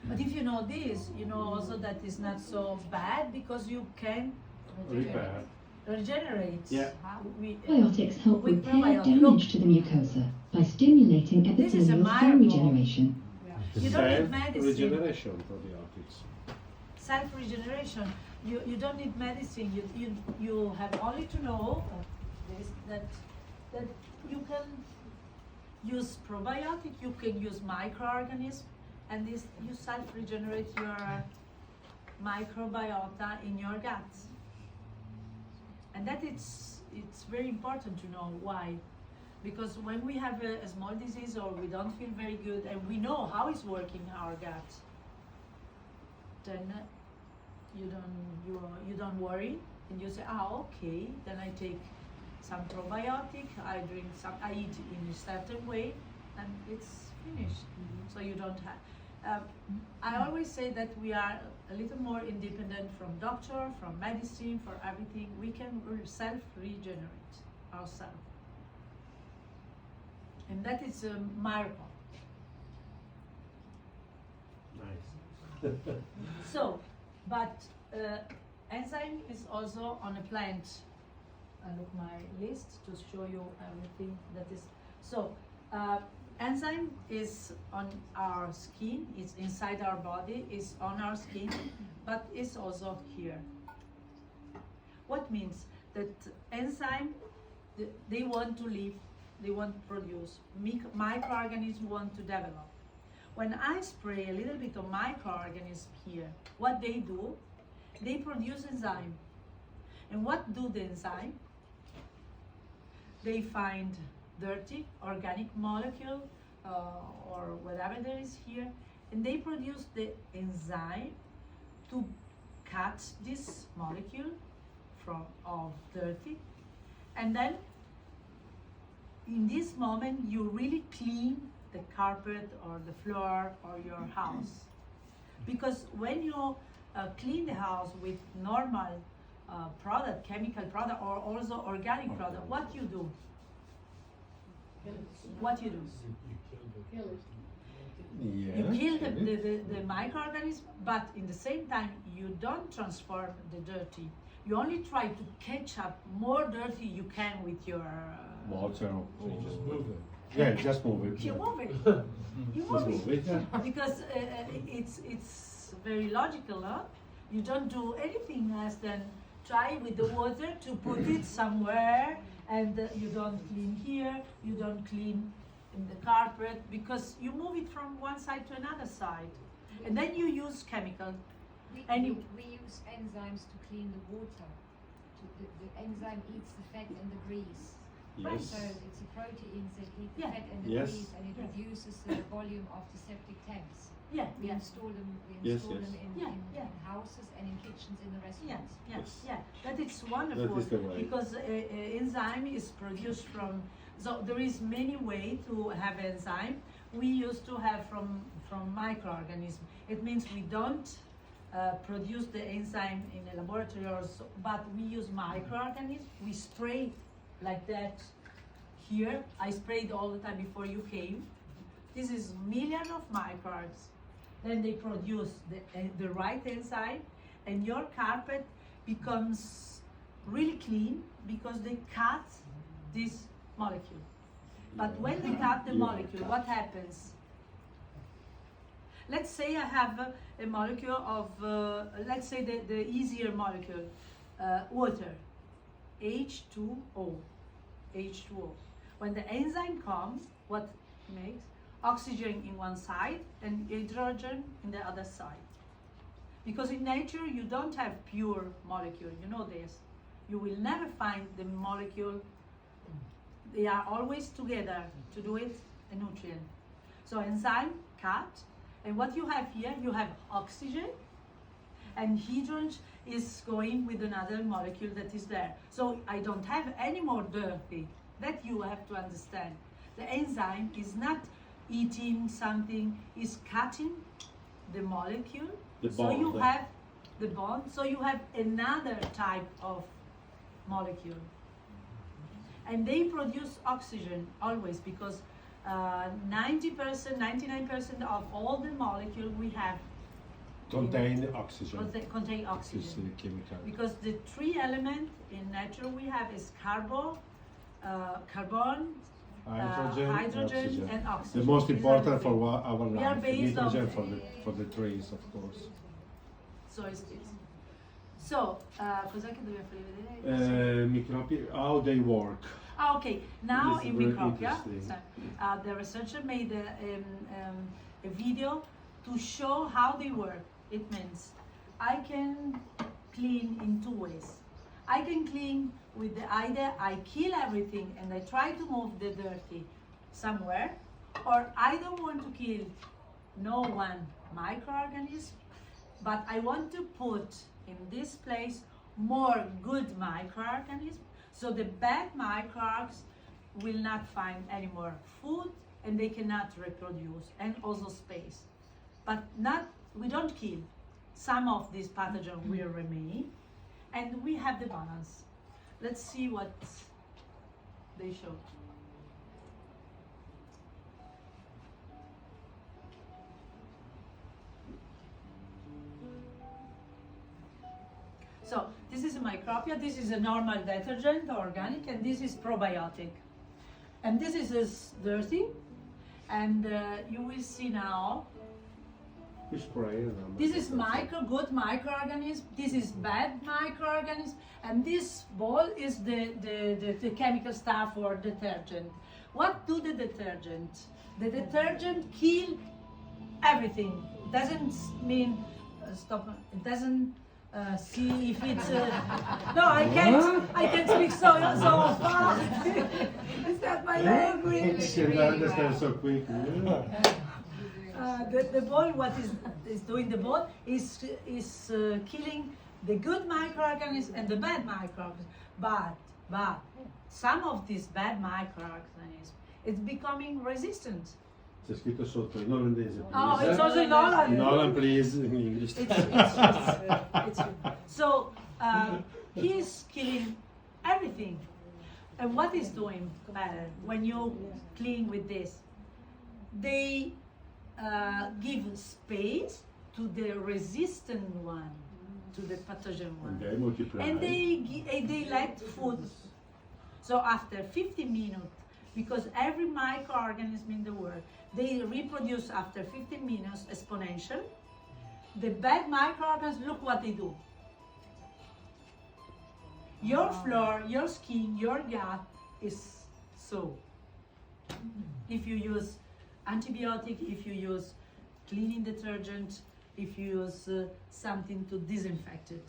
But if you know this, you know also that it's not so bad, because you can Repair. regenerate. Yeah. probiotics help With repair probiotic. damage to the mucosa by stimulating This is a epithelial cell miracle. regeneration. You don't need Self medicine. regeneration probiotics. Self-regeneration. You don't need medicine. You have only to know this, that you can use probiotic, you can use microorganisms, and this you self-regenerate your microbiota in your gut. And that it's very important to know why. Because when we have a small disease, or we don't feel very good, and we know how it's working our gut, then you don't worry, and you say, okay, then I take some probiotic, I eat in a certain way, and it's finished. So you don't have. I always say that we are a little more independent from doctor, from medicine, for everything. We can self-regenerate ourselves. And that is a miracle. Nice. So, but enzyme is also on a plant. I look my list to show you everything that is. So, enzyme is on our skin, it's inside our body, it's on our skin, but it's also here. What means that enzyme, they want to live, they want to produce, microorganisms want to develop. When I spray a little bit of microorganisms here, what they do, they produce enzyme. And what do the enzyme? They find dirty organic molecule or whatever there is here, and they produce the enzyme to cut this molecule of dirty, and then in this moment you really clean the carpet or the floor or your house. Because when you clean the house with normal product, chemical product, or also organic product, what you do? What you do? Yeah. You kill the microorganism, but in the same time you don't transform the dirty. You only try to catch up more dirty you can with your Water. So you just move it. Yeah, just move it. you yeah. move it. You Just move move it. it. Yeah. Because it's very logical, huh? You don't do anything else than try with the water to put it somewhere, and you don't clean here, you don't clean in the carpet, because you move it from one side to another side, and then you use chemical. And you- We use enzymes to clean the water. The enzyme eats the fat and the grease. Yes. So it's the proteins that eat the Yeah. fat and the Yes. grease, and it Yeah. reduces the volume of the septic tanks. Yeah, We yeah, install them. We Yes, install yes. them in, Yeah, in, yeah. in houses and in kitchens in the yeah, restaurants. yeah, Yes. yeah. That is wonderful. That is the way. Because enzyme is produced from. So there is many way to have enzyme. We used to have from microorganisms. It means we don't produce the enzyme in a laboratory, or so, but we use microorganisms. We spray like that here. I sprayed all the time before you came. This is millions of microbes. Then they produce the right enzyme, and your carpet becomes really clean because they cut this molecule. But when they cut the Yeah. molecule, what happens? Let's say I have a molecule of, let's say the easier molecule, water, H2O, H2O. When the enzyme comes, what makes? Oxygen in one side and hydrogen in the other side. Because in nature you don't have pure molecule, you know this. You will never find the molecule, they are always together to do it a nutrient. So enzyme cut, and what you have here, you have oxygen, and hydrogen is going with another molecule that is there. So I don't have any more dirty. That you have to understand. The enzyme is not eating something, is cutting the molecule. The So bond, you the- have the bond, so you have another type of molecule. And they produce oxygen always, because 90%, 99% of all the molecule we have Contain oxygen. contain This is oxygen. a chemical. Because the three elements in nature we have is carbon, hydrogen, and oxygen. The most These are important the for three. our We are life. based on- Nitrogen for the trees, of course. So is this. So, cos'è che dobbiamo fare vedere? Microbi, how they work. Ah, okay. Now This is in very Micropia, interesting. the researcher made a video to show how they work. It means I can clean in two ways. I can clean with the idea I kill everything and I try to move the dirty somewhere, or I don't want to kill no one microorganism, but I want to put in this place more good microorganisms, so the bad microbes will not find any more food and they cannot reproduce, and also space. But we don't kill. Some of these pathogens will remain, and we have the balance. Let's see what they show. So this is a micropia, this is a normal detergent, organic, and this is probiotic. And this is dirty, and you will see now, Which spray? this is good microorganism, this is bad microorganism, and this ball is the chemical stuff or detergent. What do the detergent? The detergent kill everything. Doesn't mean stop. It doesn't see if it's. No, I can't speak so fast. It's not my language. She understands so quick. The ball, what is doing the ball is killing the good microorganisms and the bad microorganisms. But But some of these bad microorganisms, it's becoming resistant. C'è scritto sotto in olandese. Oh, please, it's eh? also in Holland. In Holland, please, in English. It's so he's killing everything. And what is doing when you clean with this? They give space to the resistant one, to the pathogen And one, they multiply. and they let food. So after 50 minutes, because every microorganism in the world, they reproduce after 15 minutes exponential. The bad microorganisms, look what they do. Your floor, your skin, your gut is so. If you use antibiotic, if you use cleaning detergent, if you use something to disinfect it.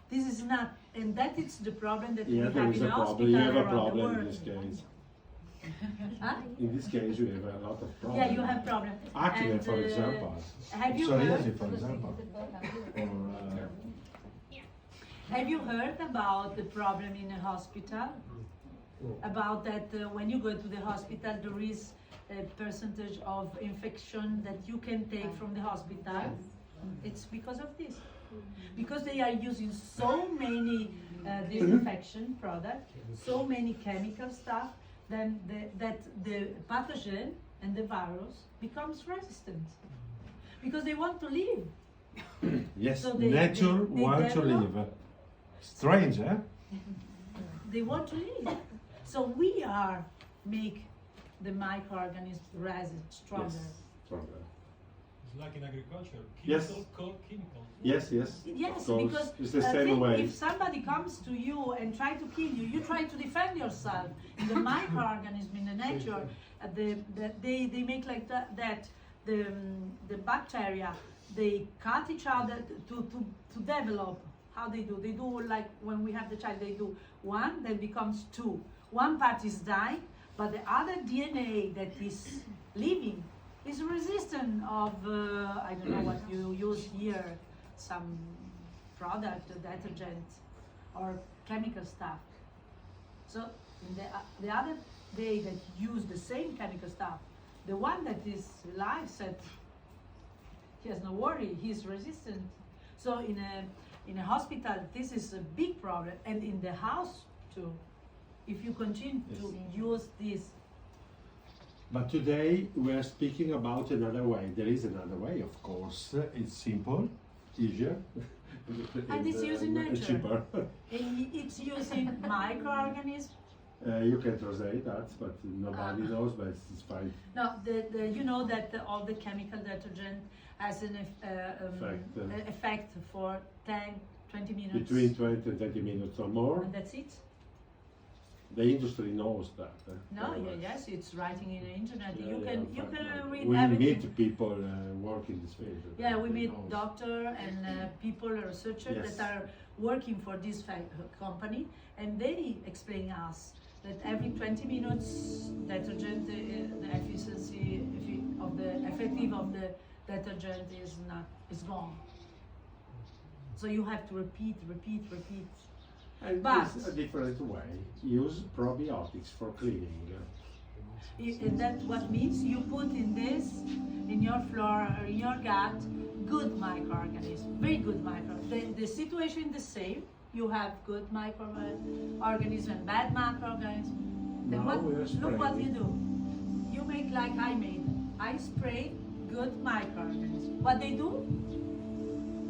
This is not, and that is the problem that we Yeah, have there is in a hospital problem. You have a around the problem in world. this case. Huh? In this case, you have a lot of problems. Yeah, you have problem. Acne, And, for example. Have you Psoriasis, heard? for example. Or, Have you heard about the problem in a hospital? About that when you go to the hospital, there is a percentage of infection that you can take from the hospital. It's because of this. Because they are using so many disinfection products, so many chemical stuff, then that the pathogen and the virus becomes resistant. Because they want to live. yes, So nature they wants to develop- live. Strange, eh? They want to live. So we are make the microorganisms resist stronger. Yes, stronger. It's like in agriculture. Yes. Chemical. Yes, yes. Yes, of course. because It's the same think way. if somebody comes to you and try to kill you, you try to defend yourself. In the microorganism in the nature, they make like that the bacteria, they cut each other to develop. How they do? They do like when we have the child, they do one, then becomes two. One part is dying, but the other DNA that is living is resistant of, I don't know what you use here, some product, detergent, or chemical stuff. So in the other day that use the same chemical stuff, the one that is alive said, he has no worry, he's resistant. So in a hospital, this is a big problem, and in the house too. If you continue to use this. But today we are speaking about another way. There is another way, of course. It's simple, easier, And it's using nature. cheaper. And it's using microorganisms. You can translate that, but nobody knows. But it's fine. No, you know that all the chemical detergent has an effect for 10, 20 minutes. Between 20 and 30 minutes or more. And that's it. The industry knows that. No, very yeah, much. yes, it's writing in the internet. Yeah, you yeah, can fine. read We everything. meet people work in this field. Yeah, we meet knows. doctor and people, researchers Yes. that are working for this company, and they explain us that every 20 minutes detergent, the efficiency of the effective of the detergent is gone. So you have to repeat. And But- it's a different way. Use probiotics for cleaning. And that what means you put in this, in your flora or in your gut, good microorganisms, very good microorganisms. The situation is the same. You have good microorganisms and bad microorganisms. Then Now we are look what you spraying. do. You make like I made. I spray good microorganisms. What they do?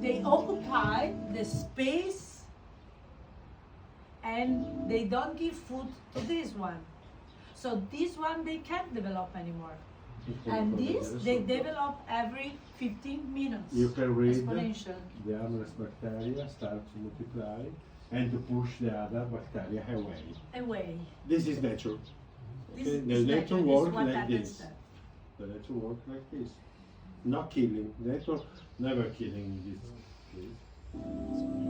They occupy the space and they don't give food to this one. So this one they can't develop anymore. And this they develop every 15 minutes. You can read Exponential. the harmless bacteria start to multiply and to push the other bacteria away. Away. This is nature. This Okay, is the nature this works what like happens this. there. The nature works like this. Not killing. Nature never killing in this case.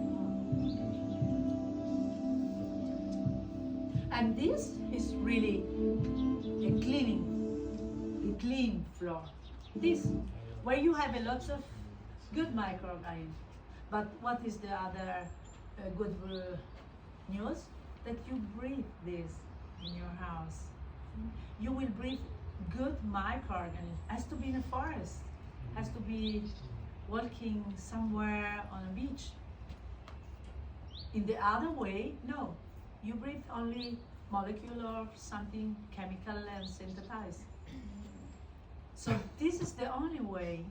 And this is really a clean floor. This, where you have a lot of good microorganisms. But what is the other good news? that you breathe this in your house. You will breathe good microorganisms. Has to be in a forest, has to be walking somewhere on a beach. In the other way, no. You breathe only molecular, something chemical and synthesized. So this is the only way.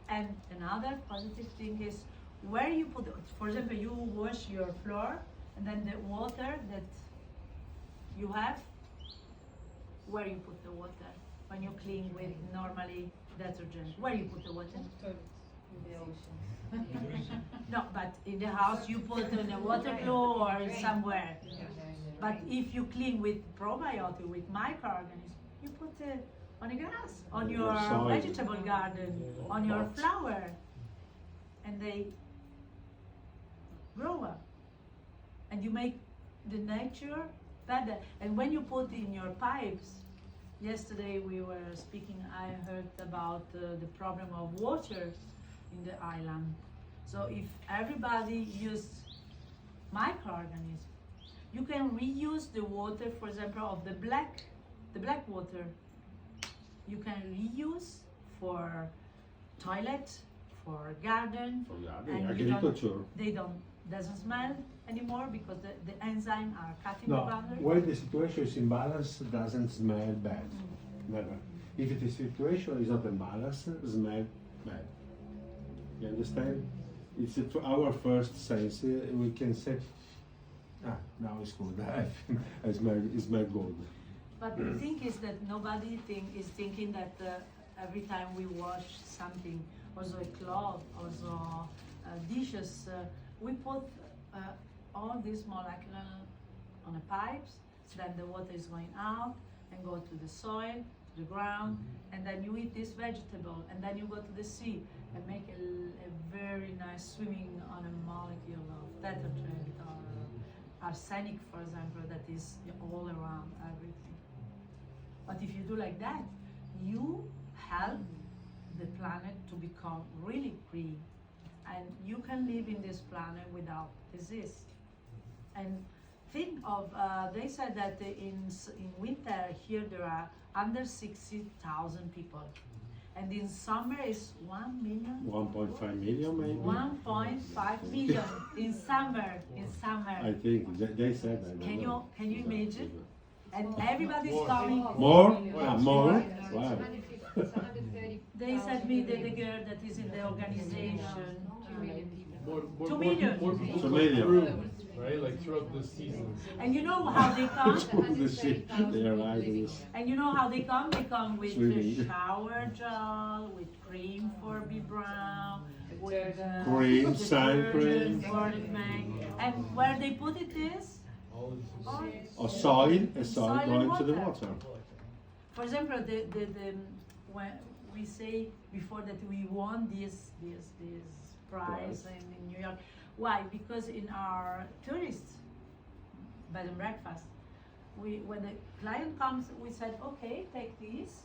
And another positive thing is where you put, for example, you wash your floor and then the water that you have, where you put the water when you clean with normally detergent, where you put the water? In the ocean. No, but in the house you put in a water flow or somewhere. But if you clean with probiotic, with microorganisms, you put it on the grass, on your soil. vegetable garden, on your Pot. flower, and they grow up. And you make the nature better. And when you put in your pipes, yesterday we were speaking, I heard about the problem of water in the island. So if everybody used microorganisms, you can reuse the water, for example, of the black water. You can reuse for toilet, for garden, For and the you don't- agriculture. they doesn't smell anymore because the enzymes are cutting the No, boundary. when the situation is in balance, it doesn't smell bad. Never. If the situation is not in balance, it smells bad. You understand? It's to our first sense. We can say, now it's good. it smells good. But the thing is that nobody is thinking that every time we wash something, also a cloth, also dishes, we put all these molecules on the pipes, then the water is going out and go to the soil, to the ground, and then you eat this vegetable, and then you go to the sea and make a very nice swimming on a molecule of detergent or arsenic, for example, that is all around everything. But if you do like that, you help the planet to become really green, and you can live in this planet without disease. And think of, they said that in winter here there are under 60,000 people, and in summer is 1 million. 1.5 million maybe. 1.5 million in summer. I think they said that. Can you imagine? And everybody's coming. More? More? Wow. 130. They said me that the girl that is in the organization. 2 million people. More 2 million. More people So come million. through, right? Like throughout the seasons. And you know how they come? The ship, they arrive in this. And you know how they come? They come with Swimming. the shower gel, with cream for be brown, with Cream, sun detergent cream. for the man. And where they put it is? All of this is Or soil, a soil Soil and going to the water. water. For example, when we say before that we won this prize in New York, why? Because in our tourist bed and breakfast, when the client comes, we said, okay, take this.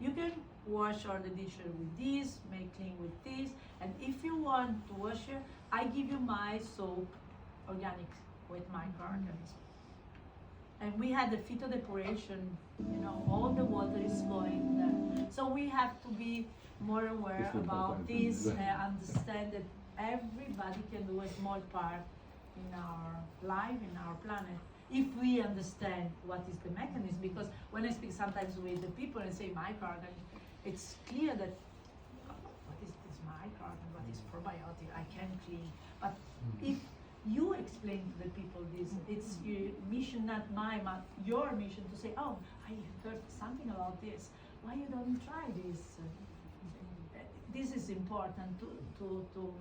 You can wash all the dishes with this, make clean with this, and if you want to wash it, I give you my soap, organic, with microorganisms. And we had the phytodepuration, all the water is flowing there. So we have to be more aware about this, understand that everybody can do a small part in our life, in our planet, if we understand what is the mechanism. Because when I speak sometimes with the people and say microorganisms, it's clear that what is this microorganism, what is probiotic, I can clean. But if you explain to the people this, it's your mission, not mine, but your mission to say, oh, I heard something about this, why you don't try this? This is important to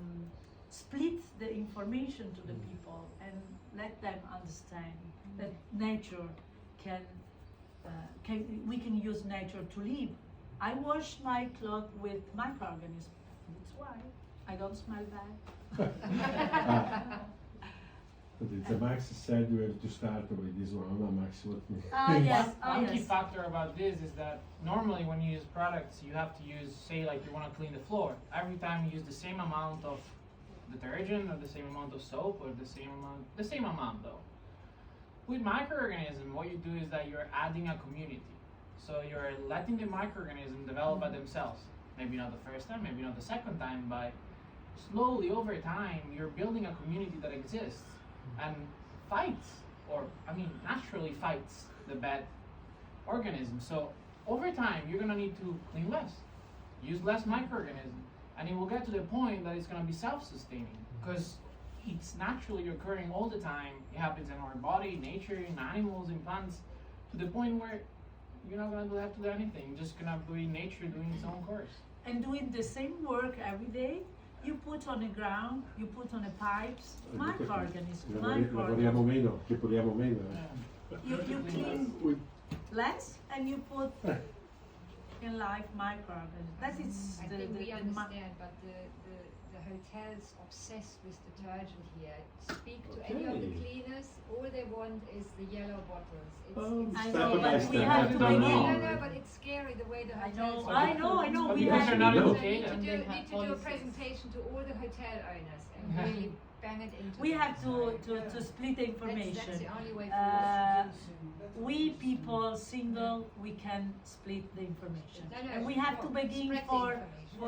split the information to the people and let them understand that nature we can use nature to live. I wash my clothes with microorganisms. That's why I don't smell bad. The Max said we have to start with this one. Max, what? Yes. One key Yes. factor about this is that normally when you use products, you have to use, say, like you want to clean the floor. Every time you use the same amount of detergent or the same amount of soap or the same amount though. With microorganism, what you do is that you're adding a community. So you're letting the microorganism develop by themselves. Maybe not the first time, maybe not the second time, but slowly over time, you're building a community that exists and fights, or naturally fights the bad organisms. So over time, you're gonna need to clean less, use less microorganisms, and it will get to the point that it's gonna be self-sustaining because it's naturally occurring all the time. It happens in our body, nature, in animals, in plants, to the point where you're not gonna have to do anything. You're just gonna be nature doing its own course. And doing the same work every day, you put on the ground, you put on the pipes, microorganisms. Lavoriamo meno, che puliamo meno. You clean less and you put in life microorganisms. That is I think we understand, but the hotels obsessed with detergent here. Speak to any of the cleaners, all they want is the yellow bottles. I know, but we have to begin. No, but it's scary the way the hotels I know. We Because have they're not to educated. need to do a presentation to all the hotel owners and really bang it into We them. have to split the information. That's the only way forward. We people single, we can split the information, No, and we have to begin spread the for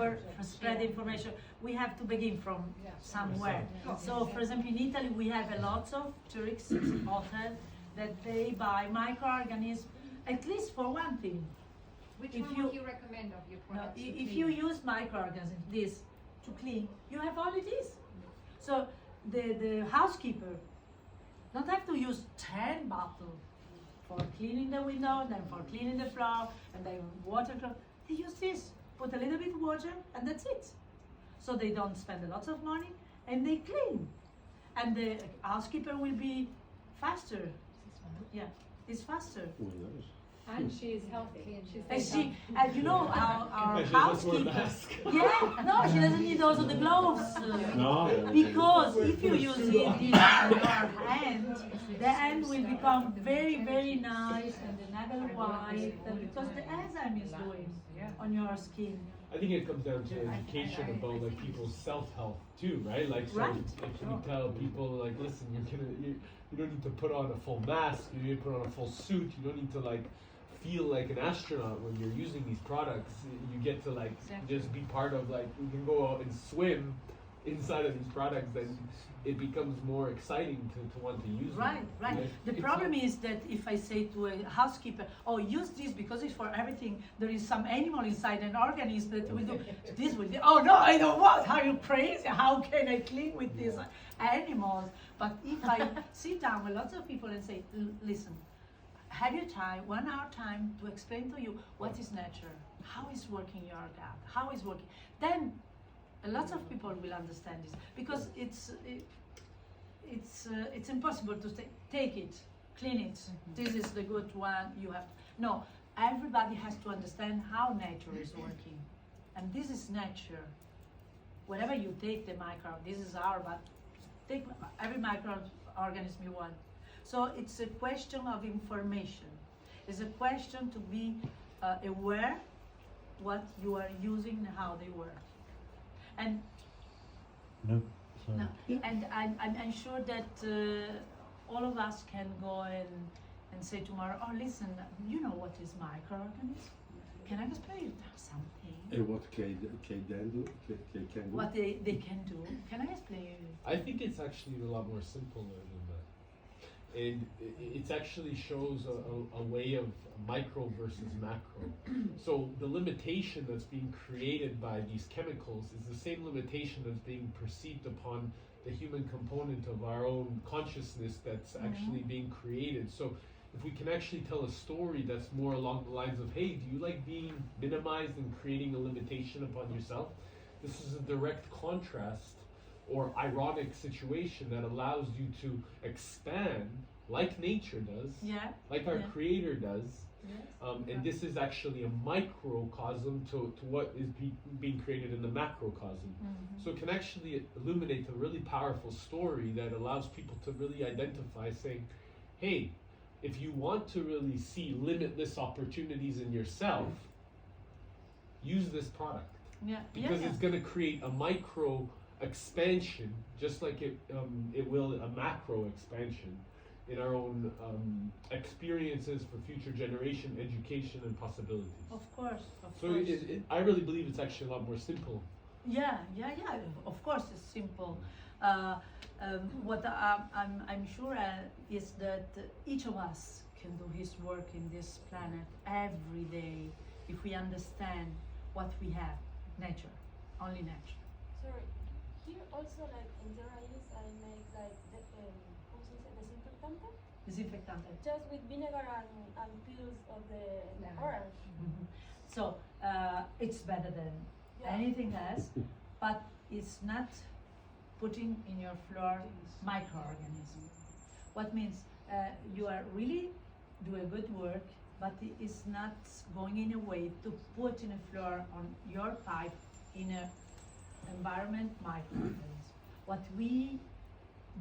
information. spread the information. We have to begin from somewhere. So, for example, in Italy, we have a lot of tourists hotels that they buy microorganisms, at least for one thing. Which If one you- would you recommend of your No, products? to if clean? you use microorganisms, this, to clean, you have only this. So the housekeeper don't have to use 10 bottles for cleaning the window, then for cleaning the floor, and then water. They use this, put a little bit water, and that's it. So they don't spend a lot of money, and they clean. And the housekeeper will be faster. Yeah, it's faster. And she is healthy and she's And you know, our housekeeper. Yeah, no, she doesn't need also the gloves. No. Because if you use it in your hand, the hand will become very, very nice and the nail white because the enzyme is doing on your skin. I think it comes down to education about like people's self-health too, right? Like, so Right. if you tell people like, listen, you don't need to put on a full mask, you need to put on a full suit, you don't need to like feel like an astronaut when you're using these products. You get to like just be part of like, you can go out and swim inside of these products, then it becomes more exciting to want to use Right, them. right. Right? The It's problem not- is that if I say to a housekeeper, oh, use this because it's for everything, there is some animal inside an organism that will do this will do. Oh no, I don't want. Are you crazy? How can I clean with these animals? But if I sit down with lots of people and say, listen, have your time, 1 hour time to explain to you what is nature, how is working your gut, how is working, then a lot of people will understand this because it's impossible to say, take it, clean it, this is the good one, you have to. No, everybody has to understand how nature is working. And this is nature. Whenever you take the microbe, this is but take every microorganism you want. So it's a question of information. It's a question to be aware what you are using and how they work. And No, sorry. no, and I'm sure that all of us can go and say tomorrow, oh listen, you know what is microorganism? Can I explain something? And what can do? What they can do? Can I explain? I think it's actually a lot more simple than that. And it actually shows a way of micro versus macro. So the limitation that's being created by these chemicals is the same limitation that's being perceived upon the human component of our own consciousness that's actually being created. So if we can actually tell a story that's more along the lines of, hey, do you like being minimized and creating a limitation upon yourself? This is a direct contrast or ironic situation that allows you to expand like nature does, like our creator does. And this is actually a microcosm to what is being created in the macrocosm. So it can actually illuminate a really powerful story that allows people to really identify saying, hey, if you want to really see limitless opportunities in yourself, use this product. Because it's going to create a micro expansion, just like it will a macro expansion. in our own experiences for future generation, education, and possibilities. Of course, of So course. I really believe it's actually a lot more simple. Yeah. Of course, it's simple. What I'm sure is that each of us can do his work in this planet every day if we understand what we have, nature, only nature. Sorry. Here also, like in general use, I make like ¿cómo se dice? Desinfectante. Disinfectant. Just with vinegar and peels of the Lemon. orange. So it's better than Yeah. anything else, but it's not putting in your floor microorganisms. What means you are really do a good work, but it is not going in a way to put in a floor on your pipe in a environment microorganisms. What we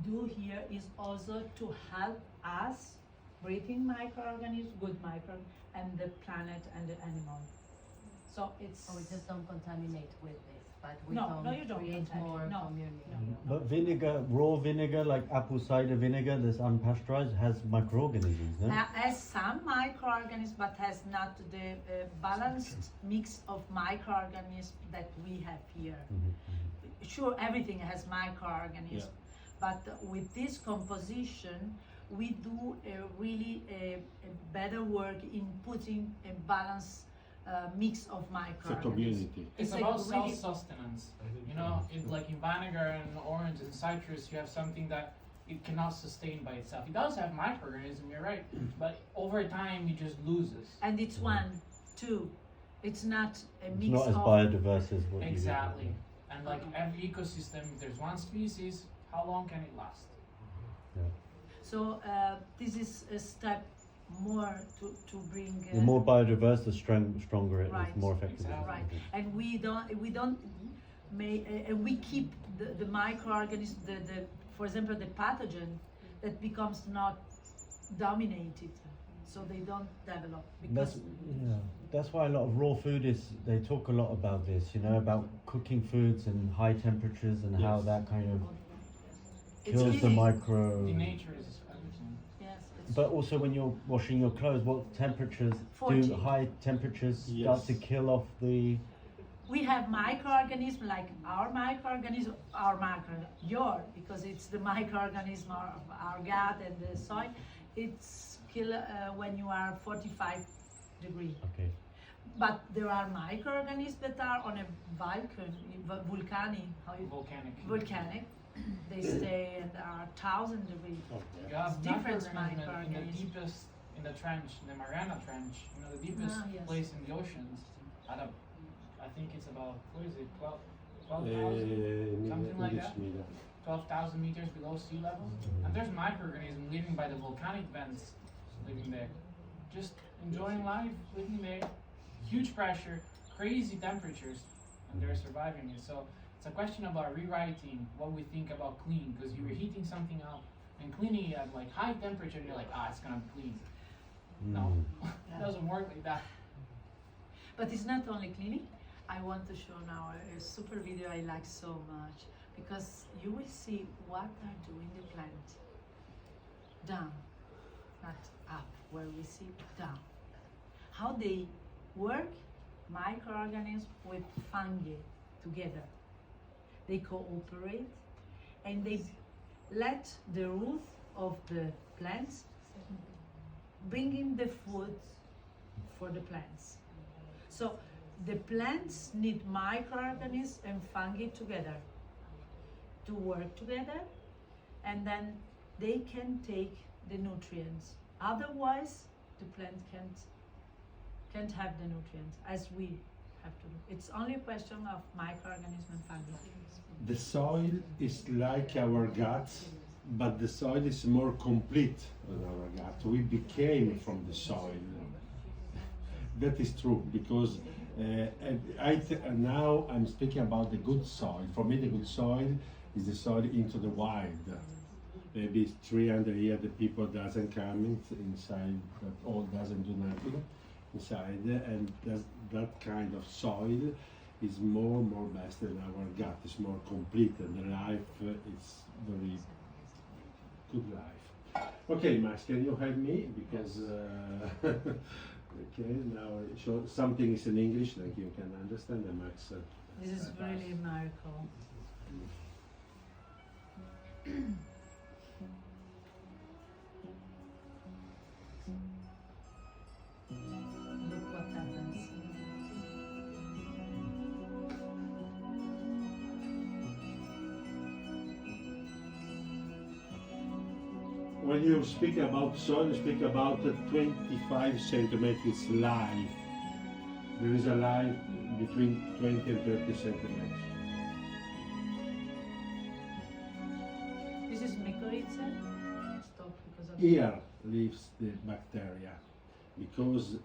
do here is also to help us breathing microorganisms, good microorganisms, and the planet and the animal. So it's So we just don't contaminate with this, but we No, you don't create contaminate. more No, community. no. But vinegar, raw vinegar, like apple cider vinegar that's unpasteurized, has microorganisms, no? Has some microorganisms, but has not the balanced mix of microorganisms that we have here. Sure, everything has microorganisms, but with this composition, we do a better work in putting a balanced mix of It's a microorganisms. community. It's It's about like really- self-sustenance. You know, like in vinegar and orange and citrus, you have something that it cannot sustain by itself. It does have microorganisms, you're right, but over time it just loses. And it's one, two. It's not a It's mix not as of biodiverse as what Exactly. you And like every ecosystem, if there's one species, how long can it last? So this is a step more to bring. The more biodiverse, the stronger it is, Right. more effective it is. Right, and we don't we keep the microorganisms, for example, the pathogen that becomes not dominated, so they don't develop because That's why a lot of raw food is. They talk a lot about this, about cooking foods and high temperatures and how Yes. that kind of it's kills the really- micro. The nature is everything. Yes, it's But also when you're washing your clothes, what temperatures 40. do high temperatures start Yes. to kill off the? we have microorganisms like because it's the microorganism of our gut and the soil. It's kill when you are 45 degrees. Okay. But there are microorganisms that are on a volcanic. They stay and are 1,000 degrees. You have Different microorganisms in the microorganisms. deepest, in the trench, the Mariana Trench, the deepest Yes. place in the oceans. I think it's about, what is it, 12,000? Something like that. 12,000 meters below sea level. And there's microorganisms living by the volcanic vents, living there. Just enjoying life, living there. Huge pressure, crazy temperatures, and they're surviving it. So it's a question about rewriting what we think about clean, because you're heating something up and cleaning it at like high temperature, and you're like, it's gonna clean. No, it doesn't work like that. But it's not only cleaning. I want to show now a super video I like so much, because you will see what are doing the plant. Down, not up, where we see down. How they work, microorganisms with fungi together. They cooperate and they let the root of the plants bring in the food for the plants. So the plants need microorganisms and fungi together to work together, and then they can take the nutrients. Otherwise, the plant can't have the nutrients as we have to. It's only a question of microorganisms and fungi. The soil is like our gut, but the soil is more complete than our gut. We became from the soil. That is true, because now I'm speaking about the good soil. For me, the good soil is the soil into the wild. Maybe 300 years the people doesn't come inside, that all doesn't do nothing inside, and that kind of soil is more best than our gut. Is more complete, and the life is very good life. Okay, Max, can you help me? Because, okay, now show something is in English, like you can understand, and Max. This is really a miracle. Look what happens. When you speak about soil, you speak about 25 centimeters live. There is a line between 20 and 30 centimeters. This is mycorrhiza. Stop because of Here lives the bacteria, because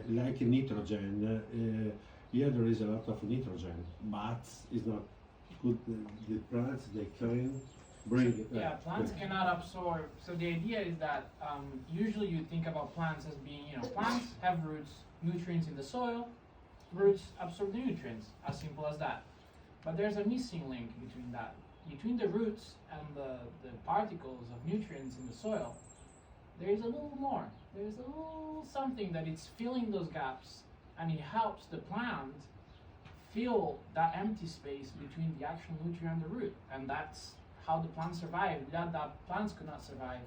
like nitrogen, here there is a lot of nitrogen, but it's not good. The plants they can bring it. Yeah, plants cannot absorb. So the idea is that usually you think about plants as being, plants have roots, nutrients in the soil, roots absorb the nutrients, as simple as that. But there's a missing link between that. Between the roots and the particles of nutrients in the soil, there is a little more. There is a little something that it's filling those gaps, and it helps the plant fill that empty space between the actual nutrient and the root. And that's how the plant survived. Without that, plants could not survive.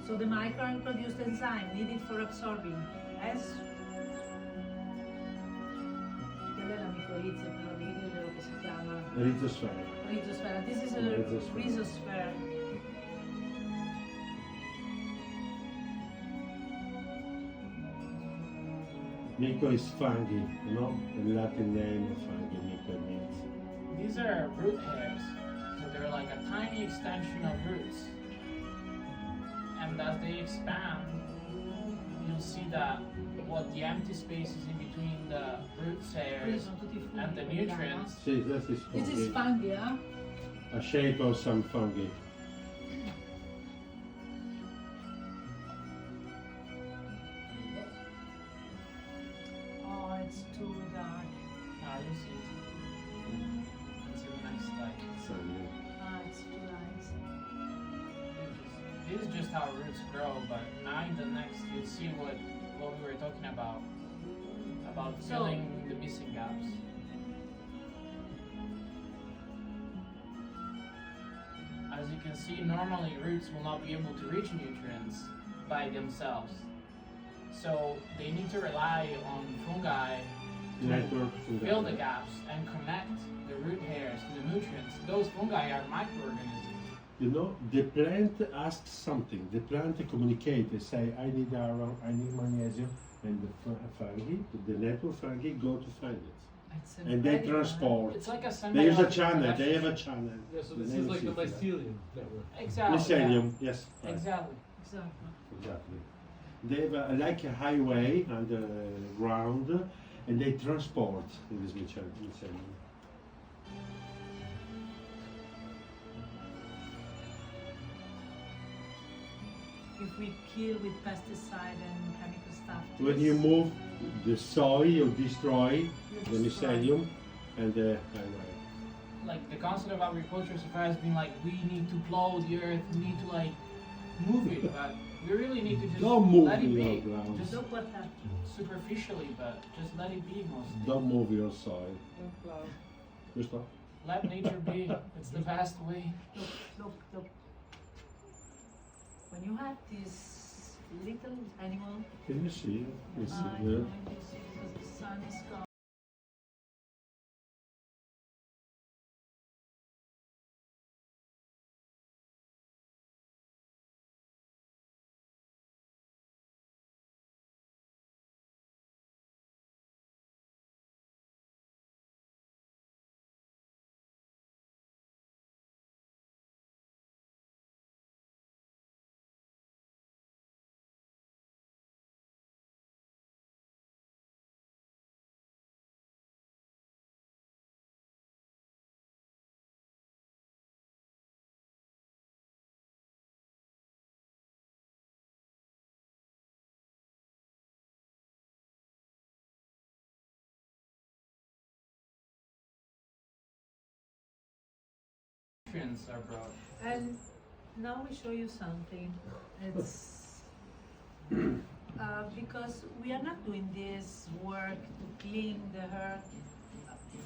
So the micron produced enzyme needed for absorbing as quella è la micorriza, però devi dire quello che si chiama Rhizosfera. rhizosfera. This is a Rhizosphere. rhizosphere. Mico is fungi, the Latin name of fungi, mico means. These are root hairs. So they're like a tiny extension of roots. And as they expand, you'll see that what the empty spaces in between the root hairs Sono tutti funghi, and the nutrients. See, that is This is fungi. fungi, huh? A shape of some fungi. Oh, it's too dark. Now you see it. It's in the next slide. Fungi. Ah, it's too light. This is just how roots grow, but now in the next you'll see what we were talking about filling the missing gaps. As you can see, normally roots will not be able to reach nutrients by themselves. So they need to rely on fungi Network fungi. fill the gaps and connect the root hairs to the nutrients. Those fungi are microorganisms. The plant asks something. The plant communicates. They say, I need iron, I need magnesium, and the fungi, the network fungi, go to find it. It's And they incredible, huh? transport. It's like a There's a symbiotic channel. They relationship. have a channel. Yeah, so The this name is like the circular. mycelium network. Exactly. Mycelium, yes. Right. Exactly. Exactly. Exactly. They have like a highway underground, and they transport in this mycelium. If we kill with pesticide and chemical stuff. When you move the soil, you destroy the destroy. mycelium and the highway. Like the concept of agriculture so far has been like we need to plow the earth, we need to like move it, but we really need to just Don't move let it your be. ground. Just Look what happened. superficially, but just let it be mostly. Don't move your soil. Just stop. Let nature be. It's the best way. Look. When you have this little animal, Can you see it? You see I it? know you see because the sun is gone. Nutrients are brought. And Now we show you something. It's because we are not doing this work to clean the earth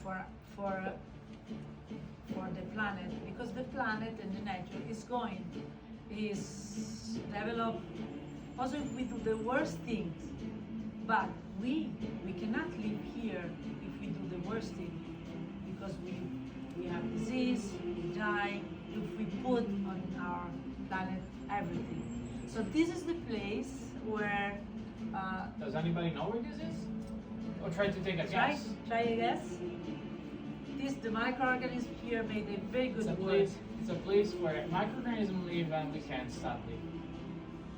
for for the planet, because the planet and the nature is develop. Also, we do the worst things, but we cannot live here if we do the worst thing, because we have disease, we die if we put on our planet everything. So this is the place where. Does anybody know where this is? Or try to take a guess? Try a guess. The microorganisms here made a very good work. It's a place where microorganisms live and we can't stop living.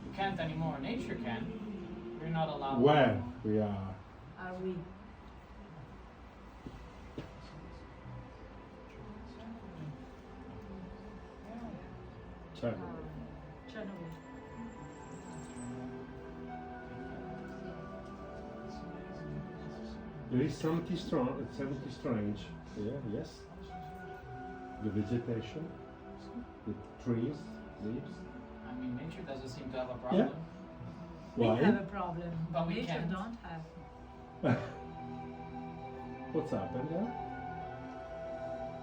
We can't anymore. Nature can. We're not allowed. Where we are. Are we? Chernobyl. Chernobyl. There is something strange here, yes. The vegetation, the trees, leaves. I mean, nature doesn't seem to have a problem. We Why? have a problem. But we Nature can't. don't have. What's happened there?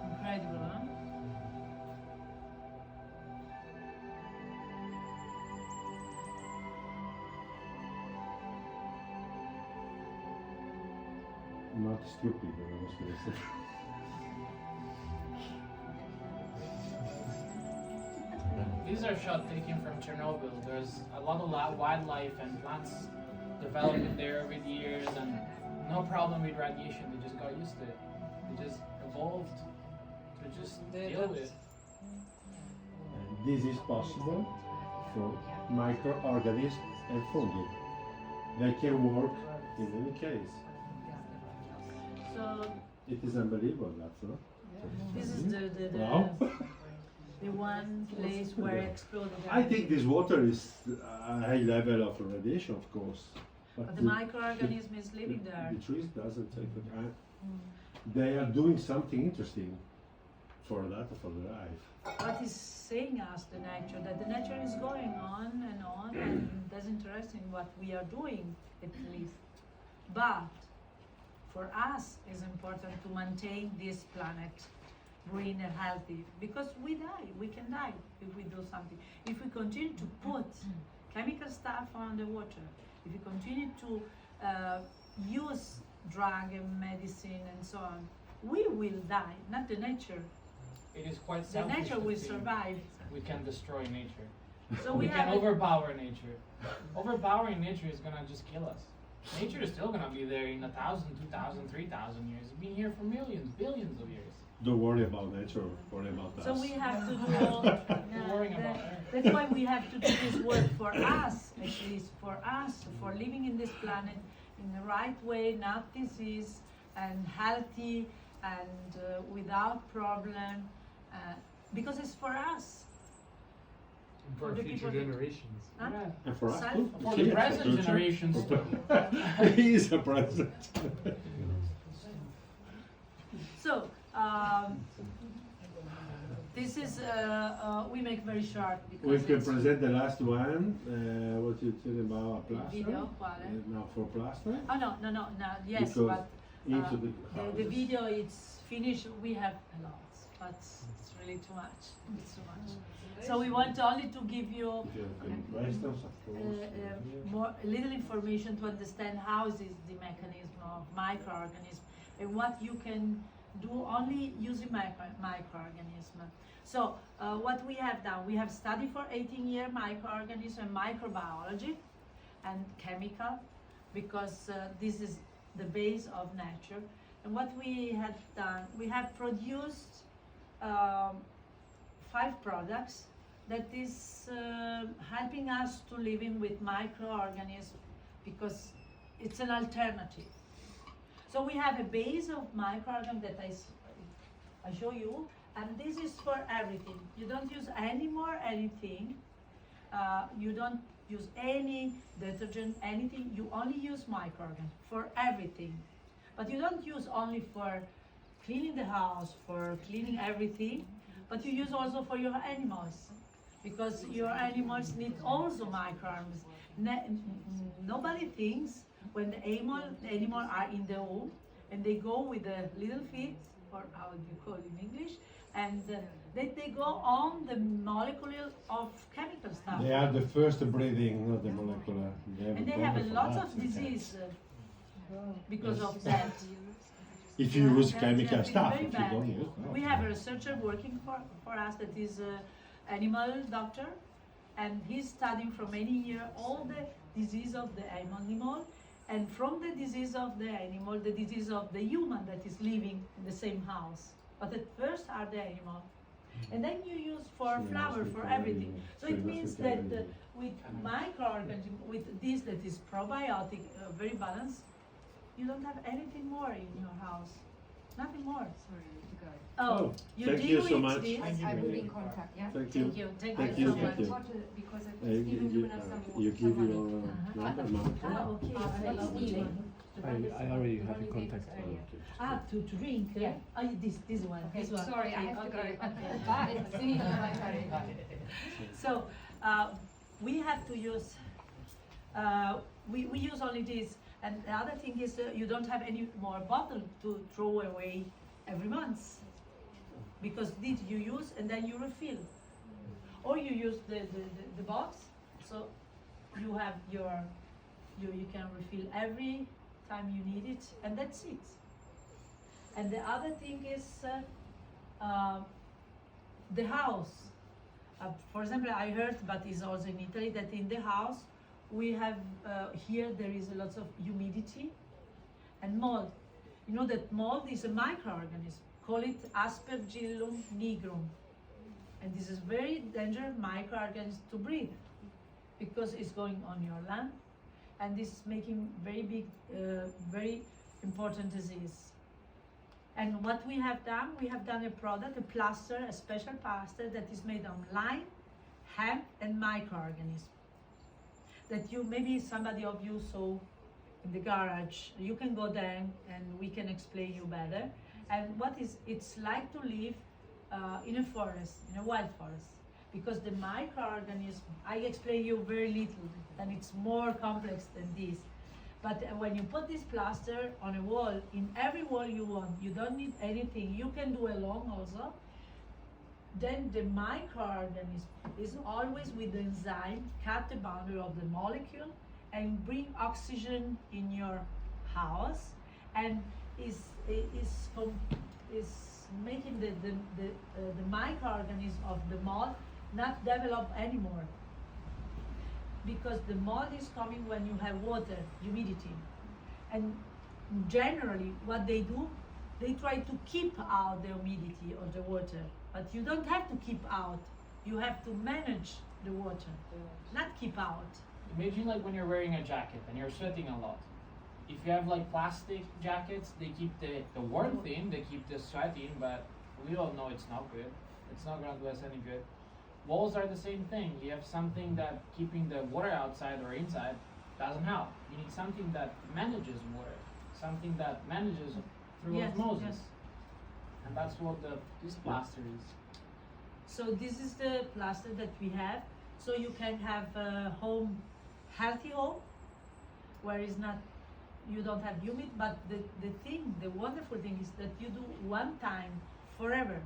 Incredible, huh? Not stupid, I was going to say. These are shots taken from Chernobyl. There's a lot of wildlife and plants developing there over the years, and no problem with radiation. They just got used to it. They just evolved to just deal with it. And this is possible for microorganisms and fungi. They can work in any case. So It is unbelievable, that's not. this is the Wow. the one place where it exploded. I think this water is a high level of radiation, of course. But the microorganism is living there. The trees doesn't take it. They are doing something interesting for that, for the life. What is saying us the nature? That the nature is going on, and that's interesting what we are doing, at least. But for us, it's important to maintain this planet green and healthy, because we die. We can die if we do something. If we continue to put chemical stuff on the water, if we continue to use drug and medicine and so on, we will die, not the nature. It is quite The selfish nature to will think survive. we can destroy nature. So We we can have overpower nature. Overpowering nature is gonna just kill us. Nature is still gonna be there in 1,000, 2,000, 3,000 years. It's been here for millions, billions of years. Don't worry about nature, worry about us. So we have to do. Worrying about That's why we have to do this work for us, at least for us, for living in this planet in the right way, not disease, and healthy, and without problem, because it's for us. And for For our the future people that- generations. Huh? And for us Self- too. For the Yes, present future. generations too. He is a present. So, this is, we make very short because We can it's present the last one. What you tell about plaster? video, quale? Now for plaster. Oh, no, yes, Because but into the the houses. video, it's finished. We have a lot, but it's really too much. It's too much. So we want only to give you If you have any questions, of course. a little information to understand how is the mechanism of microorganism and what you can do only using microorganism. So what we have done, we have studied for 18 years microorganism and microbiology and chemical, because this is the base of nature. And what we have done, we have produced 5 products that is helping us to living with microorganisms, because it's an alternative. So we have a base of microorganisms that I show you, and this is for everything. You don't use any more anything. You don't use any detergent, anything. You only use microorganisms for everything. But you don't use only for cleaning the house, for cleaning everything, but you use also for your animals. because your animals need also microorganisms. Nobody thinks when the animal are in the home and they go with the little feet, or how do you call it in English, and they go on the molecule of chemical stuff. They are the first breathing, not the molecular. And they have a lot of disease because of that. If you use That's chemical stuff, very if you bad. don't use, no. We have a researcher working for us that is an animal doctor, and he's studying for many years all the disease of the animal, and from the disease of the animal, the disease of the human that is living in the same house. But at first are the animal. And then you use for flower, for everything. So it means that with microorganisms, with this that is probiotic, very balanced, you don't have anything more in your house. Nothing more. Sorry, you go. Oh, thank you so with much. this. I will be in contact, yeah? Thank you. Thank Thank you you, so thank much. you. Because I You, was given you, some you give money. your number, Mark? Ah, okay. Which one? I already have the contact. Ah, to drink? Yeah. Oh, this one. Okay, This one. sorry, I Okay, have to okay, go. okay. Bye. See you. Bye. So we have to use. We use only this, and the other thing is you don't have any more bottle to throw away every month, because this you use and then you refill, or you use the box, so you have your you can refill every time you need it, and that's it. And the other thing is the house. For example, I heard, but it's also in Italy, that in the house we have here there is a lot of humidity and mold. You know that mold is a microorganism. Call it Aspergillum nigrum, and this is very dangerous microorganism to breathe because it's going on your land, and this is making very big, very important disease. And what we have done a product, a plaster, a special plaster that is made of lime, hemp, and microorganisms. That you, maybe somebody of you saw in the garage. You can go there and we can explain you better. And what is it's like to live in a forest, in a wild forest, because the microorganism, I explain you very little, and it's more complex than this. But when you put this plaster on a wall, in every wall you want, you don't need anything. You can do along also. Then the microorganism is always with the enzyme, cut the boundary of the molecule and bring oxygen in your house, and is making the microorganism of the mold not develop anymore. Because the mold is coming when you have water, humidity. And generally what they do, they try to keep out the humidity or the water. But you don't have to keep out. You have to manage the water, not keep out. Imagine like when you're wearing a jacket and you're sweating a lot. If you have like plastic jackets, they keep the warmth in, they keep the sweat in, but we all know it's not good. It's not gonna do us any good. Walls are the same thing. You have something that keeping the water outside or inside doesn't help. You need something that manages water, something that manages through osmosis. Yes. And that's what this plaster is. So this is the plaster that we have. So you can have a home, healthy home, where it's not, you don't have humid, but the wonderful thing is that you do one time forever.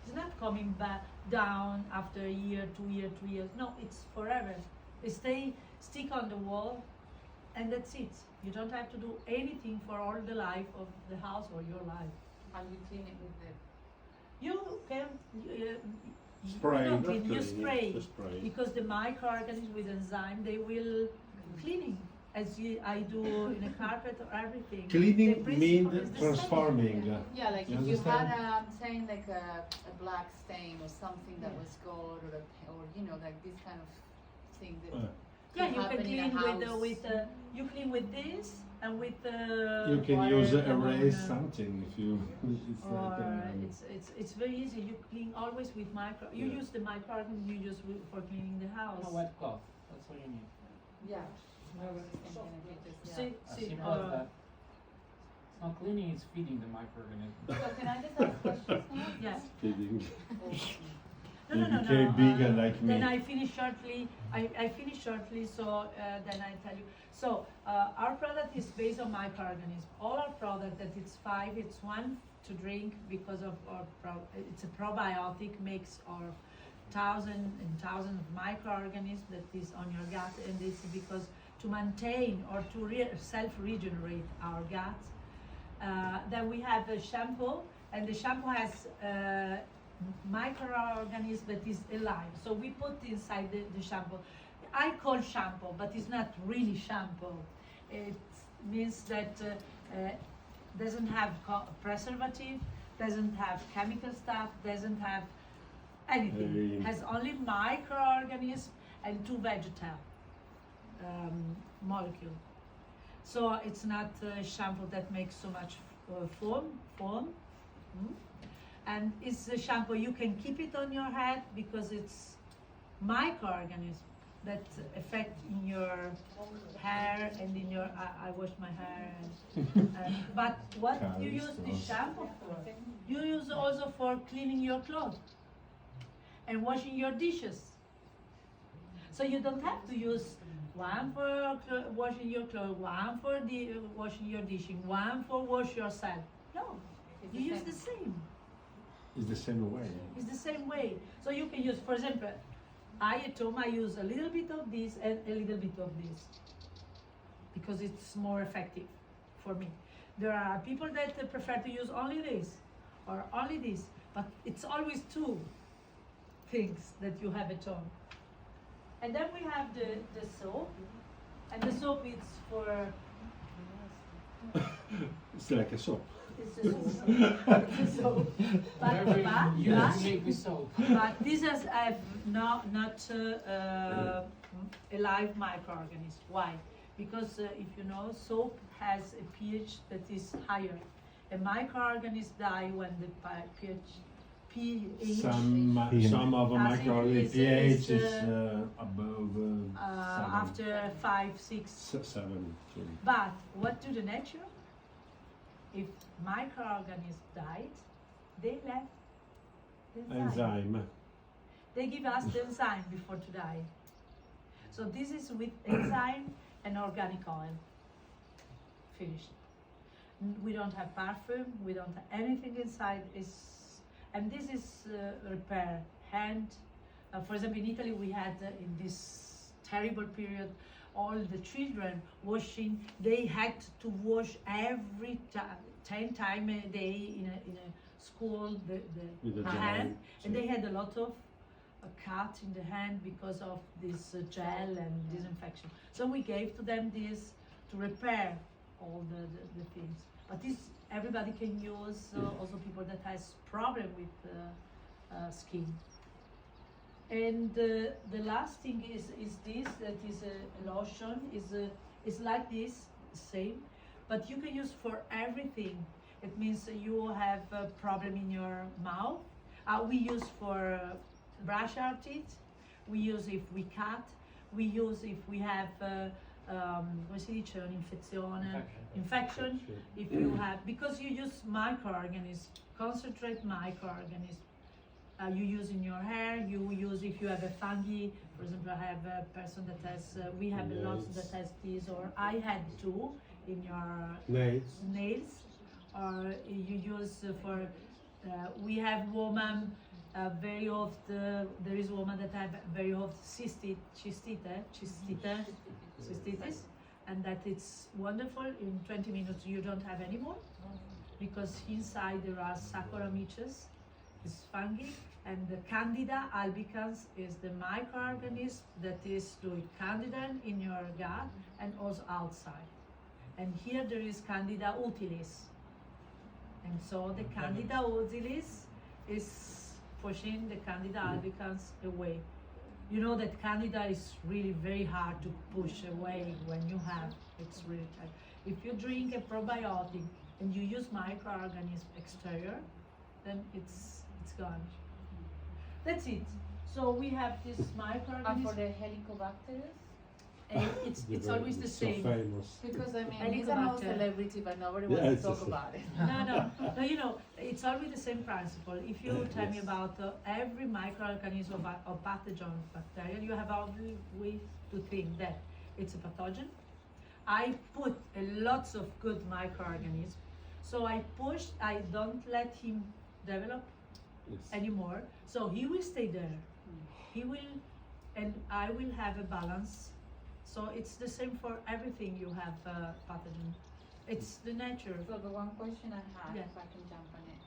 It's not coming back down after a year, 2 years, 3 years. No, it's forever. It stick on the wall, and that's it. You don't have to do anything for all the life of the house or your life. And we clean it with the. You can Spray, you don't not clean, you cleaning, spray, just spray. because the microorganisms with enzyme they will cleaning as I do in a carpet or everything. Cleaning The principle means is the transforming. same. Yeah, like You if you understand? had, saying like a black stain or something that was gold or you know, like this kind of thing that Yeah, could you can happen in a clean house. you clean with this and with You can water use and erase water. something if you. It's Or like, it's very easy. You clean always with micro. You Yeah. use the microorganisms you use for cleaning the house. And a wet cloth. That's what you need. Yeah. I was thinking if you just, See, As see, simple as that. It's not cleaning, it's feeding the microorganism. So can I just ask questions now? Yes. feeding. You became bigger like me. Then I finish shortly. I finish shortly, so then I tell you. So our product is based on microorganisms. All our product that it's 5, it's 1 to drink because of our it's a probiotic, makes our thousands and thousands of microorganisms that is on your gut, and this is because to maintain or to self-regenerate our gut. Then we have a shampoo, and the shampoo has microorganisms that is alive. So we put inside the shampoo. I call shampoo, but it's not really shampoo. It means that doesn't have preservative, doesn't have chemical stuff, doesn't have anything. Has only microorganisms and 2 vegetal molecules. So it's not a shampoo that makes so much foam. And it's a shampoo you can keep it on your head because it's microorganisms that affect in your hair and in your. I wash my hair. But what you use this shampoo for? You use also for cleaning your clothes and washing your dishes. So you don't have to use one for washing your clothes, one for washing your dishing, one for wash yourself. No, you use the same. It's the same way. It's the same way. So you can use, for example, at home I use a little bit of this and a little bit of this because it's more effective for me. There are people that prefer to use only this or only this, but it's always 2 things that you have at home. And then we have the soap, and the soap is for. It's like a soap. It's a soap. But this has not a live microorganism. Why? Because if you know, soap has a pH that is higher. A microorganism die when the pH. Some of the microorganisms pH is above 7. After 5, 6. 7. But what do the nature? If microorganisms died, they left the Enzyme. They give us the enzyme before to die. So this is with enzyme and organic oil. Finished. We don't have perfume. We don't have anything inside. And this is repair hand. For example, in Italy, we had in this terrible period, all the children washing. They had to wash every 10 times a day in a school the hand, and they had a lot of cut in the hand because of this gel and disinfection. So we gave to them this to repair all the things. But this everybody can use, also people that has problem with skin. And the last thing is this, that is a lotion, is like this, same, but you can use for everything. It means you have a problem in your mouth. We use for brush our teeth. We use if we cut. We use if we have come si dice, un'infezione, infection, if you have, because you use microorganisms, concentrate microorganisms. You use in your hair, you use if you have a fungi. For example, I have a person that has, we have a lot that has this, or I had 2 in your nails, or you use for, we have women, very often, there is a woman that have very often cystitis, and that it's wonderful. In 20 minutes you don't have any more, because inside there are Saccharomyces, is fungi, and the Candida albicans is the microorganism that is doing Candida in your gut and also outside. And here there is Candida utilis, and so the Candida utilis is pushing the Candida albicans away. You know that Candida is really very hard to push away when you have, it's really tight. If you drink a probiotic and you use microorganism exterior, then it's gone. That's it. So we have this microorganism. And for the Helicobacterus? It's always the so same. famous. Because I mean, he's a known Helicobacter. celebrity, but nobody Yeah, wants it's to talk just- about it. No, you know, it's always the same principle. If you tell me Yes. about every microorganism or pathogen bacteria, you have always to think that it's a pathogen. I put a lots of good microorganisms, so I don't let him develop Yes. anymore. So he will stay there. He will, and I will have a balance. So it's the same for everything you have pathogen. It's the nature. So the one question I have, Yes. if I can jump on it,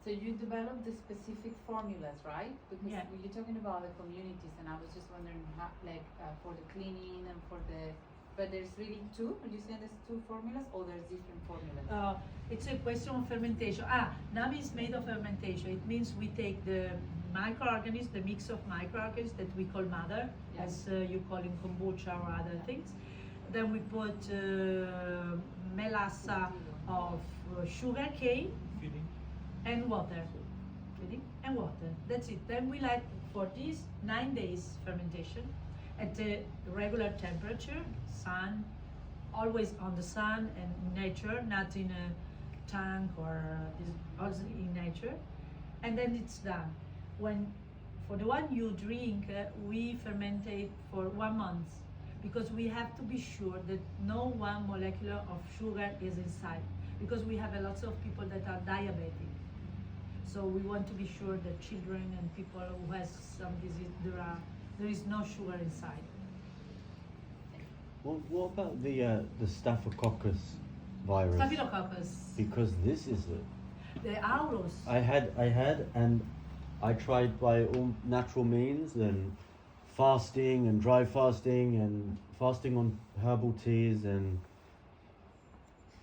so you develop the specific formulas, right? Because Yeah. you're talking about the communities, and I was just wondering how, like, for the cleaning and for the, but there's really two? Are you saying there's two formulas, or there's different formulas? It's a question of fermentation. NAMI is made of fermentation. It means we take the microorganisms, the mix of microorganisms that we call mother, Yeah. as you call in kombucha or other things. Then we put melassa of sugar cane and water. Feeding and water. That's it. Then we let for these 9 days fermentation at a regular temperature, sun, always on the sun and in nature, not in a tank or also in nature, and then it's done. When for the one you drink, we fermentate for 1 month because we have to be sure that no one molecule of sugar is inside, because we have a lot of people that are diabetic. So we want to be sure that children and people who has some disease, there is no sugar inside. What about the Staphylococcus virus? Staphylococcus, Because this is the aureus. I had, and I tried by all natural means and fasting and dry fasting and fasting on herbal teas, and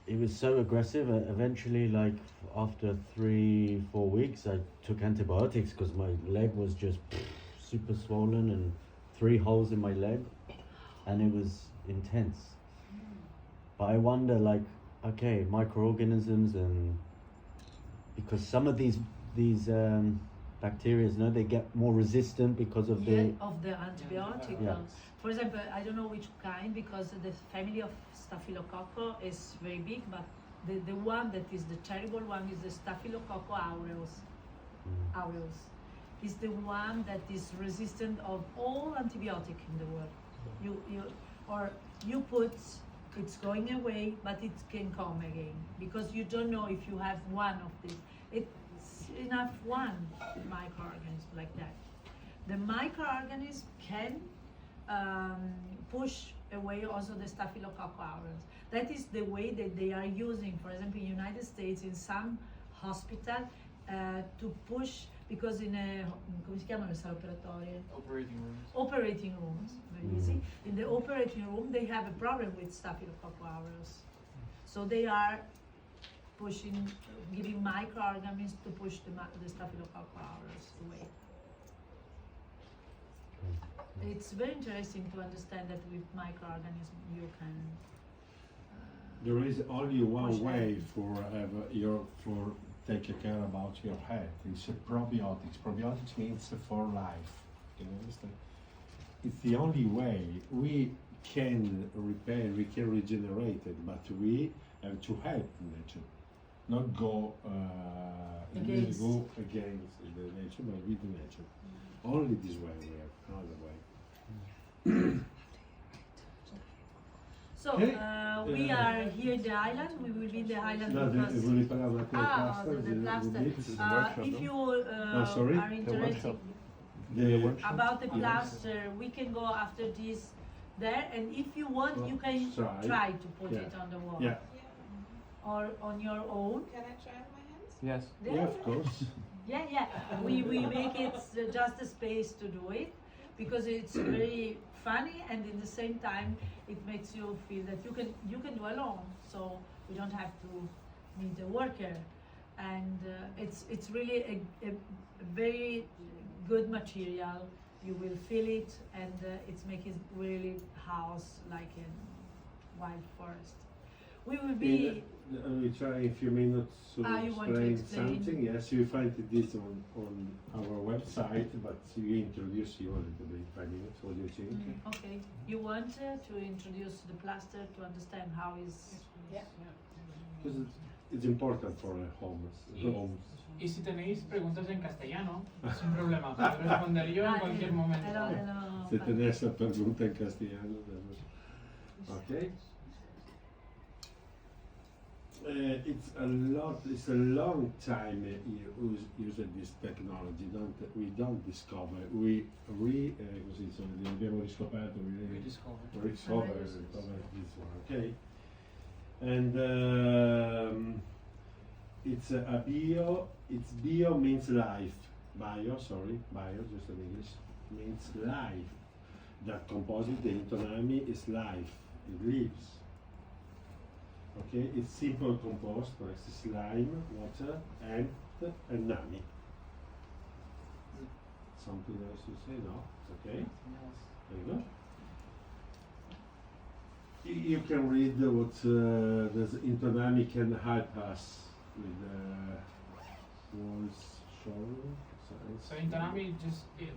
it was so aggressive. Eventually, like after 3-4 weeks, I took antibiotics because my leg was just super swollen and 3 holes in my leg, and it was intense. But I wonder, like, okay, microorganisms, and because some of these bacteria, they get more resistant because of the of the antibiotic. Yeah. For example, I don't know which kind, because the family of Staphylococcus is very big, but the one that is the terrible one is the Staphylococcus aureus. Aureus is the one that is resistant of all antibiotic in the world. You put, it's going away, but it can come again, because you don't know if you have one of these. It's enough one microorganism like that. The microorganism can push away also the Staphylococcus aureus. That is the way that they are using, for example, in the United States, in some hospital, to push, because in a, come si chiamano le sale operatorie? Operating rooms. Operating rooms, very easy. In the operating room, they have a problem with Staphylococcus aureus. So they are pushing, giving microorganisms to push the Staphylococcus aureus away. It's very interesting to understand that with microorganisms you can. There is only one push way them. for take care about your health. It's probiotics. Probiotics means for life. You understand? It's the only way we can repair, we can regenerate it, but we have to help nature, not go Against. go against the nature, but with the nature. Only this way we have another way. So we are here in the island. We will be in the island No, because volevi parlare un attimo del the plaster? plaster. If you sorry? are interested about the plaster, we can go after this there, and if you want, you can try to put it on the wall, Yeah. or on your own. Can I try with my hands? Yes. Yeah, of course. Yeah. We make it just a space to do it, because it's very funny, and in the same time it makes you feel that you can do alone, so we don't have to need a worker, and it's really a very good material. You will feel it, and it's making really house like in wild forest. We will be. We try in a few minutes to You want to explain explain? something. Yes, you find this on our website, but we introduce you a little bit in 5 minutes. What do you think? Okay. You want to introduce the plaster to understand how is. Yeah. Because it's important for homes. Y si tenéis preguntas en castellano, sin problema, puedo responder yo en cualquier momento. Si tenés la pregunta en castellano, okay. It's a long time using this technology. We don't discover. Abbiamo riscoperto. Rediscover. Rediscover this one. Okay. And it's a bio. It's bio means life. Bio, just in English, means life. The composite, the NAMI, is life. It lives. Okay, it's simple compost, like slime, water, and NAMI. Something else to say? No? It's okay? There you go. You can read what the NAMI can help us with walls showing. So NAMI,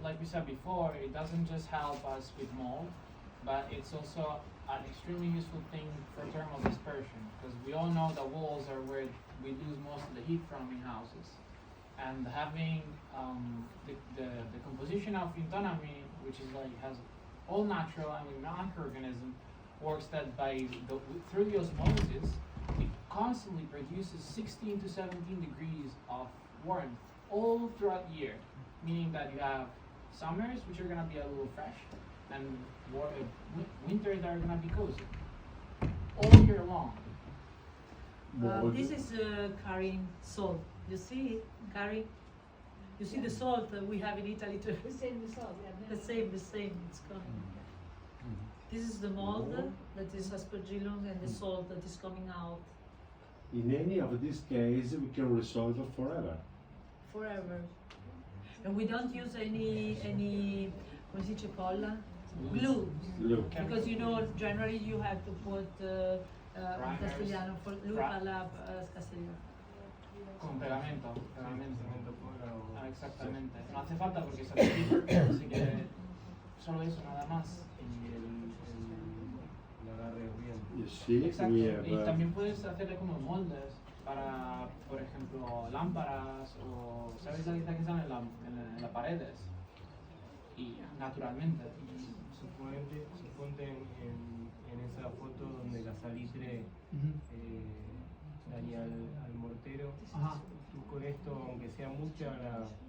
like we said before, it doesn't just help us with mold, but it's also an extremely useful thing for thermal dispersion, because we all know that walls are where we lose most of the heat from in houses. And having the composition of NAMI, which is like has all natural and with microorganism, works that through the osmosis, it constantly produces 16 to 17 degrees of warmth all throughout the year, meaning that you have summers which are going to be a little fresh, and winters that are going to be cozy all year long. This is carrying salt. You see, carrying. You see the salt we have in Italy too. The same result. The same. It's coming. This is the mold that is aspergillum and the salt that is coming out. In any of these cases, we can resolve it forever. Forever. And we don't use any come si dice colla? Glue. Because generally you have to put in castellano for glue alla castellano. Con pegamento. Exactamente. No hace falta porque se repite, así que solo eso, nada más. Exacto. Y también puedes hacerle como moldes para, por ejemplo, lámparas o, ¿sabes las que están en las paredes? Y naturalmente. Suponte en esa foto donde la salitre daría al mortero. Ajá. Tú con esto, aunque sea mucha,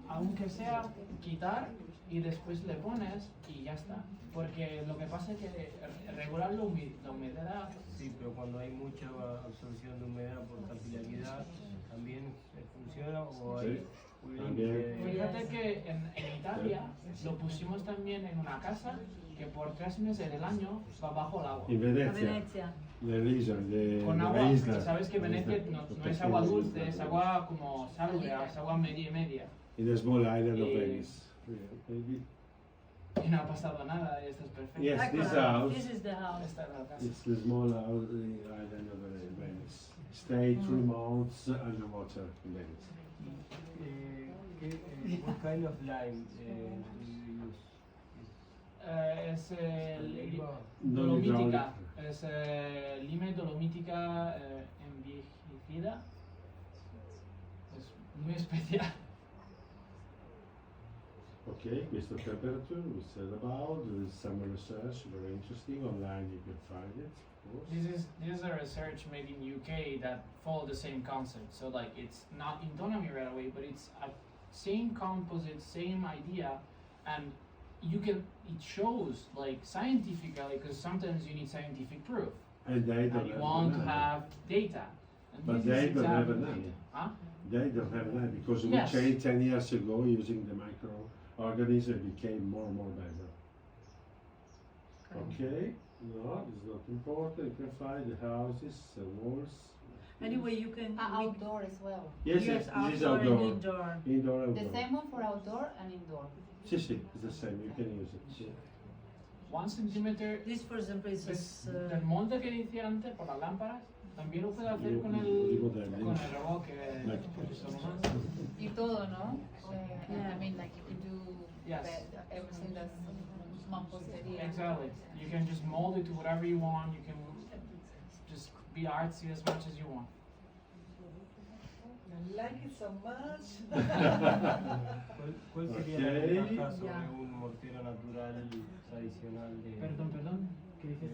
Aunque sea quitar y después le pones y ya está. Porque lo que pasa es que regular la humedad. Sí, pero cuando hay mucha absorción de humedad por capilaridad, ¿también funciona o hay un límite? Fíjate que en Italia lo pusimos también en una casa que por 3 meses del año va bajo el agua. En Venecia. Con agua, sabes que Venecia no es agua dulce, es agua como salobra, es agua media y media. In the small island of Venice. Y no ha pasado nada, y esto es perfecto. Yes, this house. This is the house. Esta es la casa. It's the small island of Venice. Stay 3 months underwater in Venice. What kind of lime do you use? Es dolomítica, es lime dolomítica envejecida, es muy especial. Okay, questo temperature we said about. There is some research, very interesting. Online you can find it, of course. This is a research made in UK that follow the same concept. So like it's not in NAMI right away, but it's a same composite, same idea, and it shows like scientifically, because sometimes you need scientific proof. And they don't and you want to have data. And But this is they don't have exactly a name. Huh? They don't have that because Yes. we changed 10 years ago using the microorganism, it became more and more better. Okay, no, it's not important. You can find the houses, the walls. Anyway, you can. Outdoor as well. Yes, Yes, this is outdoor and outdoor. indoor. Indoor, The outdoor. same one for outdoor and indoor. Sì, sì, it's the same. You can use it. Yeah. 1 centimeter. This, for example, is Pues, del molde que decía antes por las lámparas, También lo puede hacer You- con you el put that in. robot que Like- solo más. Y todo, ¿no? Yeah. I mean, like if you do Yes. everything that's mampostería. Exactly. You can just mold it to whatever you want. You can just be artsy as much as you want. I like it so much. ¿Cuál sería Ok. la ventaja sobre Ya. un mortero natural tradicional de... Perdón. ¿Qué dices?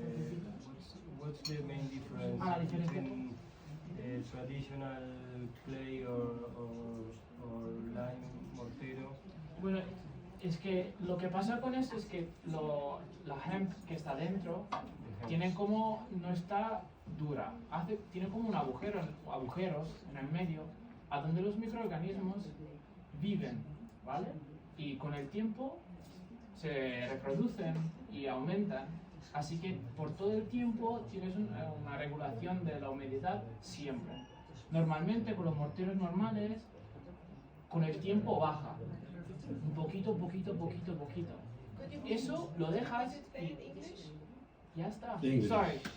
What's the main difference Ah, la diferencia. between traditional clay or lime mortero? Bueno, es que lo que pasa con esto es que la hemp que está dentro tiene como, no está dura, tiene como agujeros en el medio a donde los microorganismos viven, ¿vale? Y con el tiempo se reproducen y aumentan, así que por todo el tiempo tienes una regulación de la humedad siempre. Normalmente con los morteros normales, con el tiempo baja, un poquito. Eso lo dejas y ya está. English.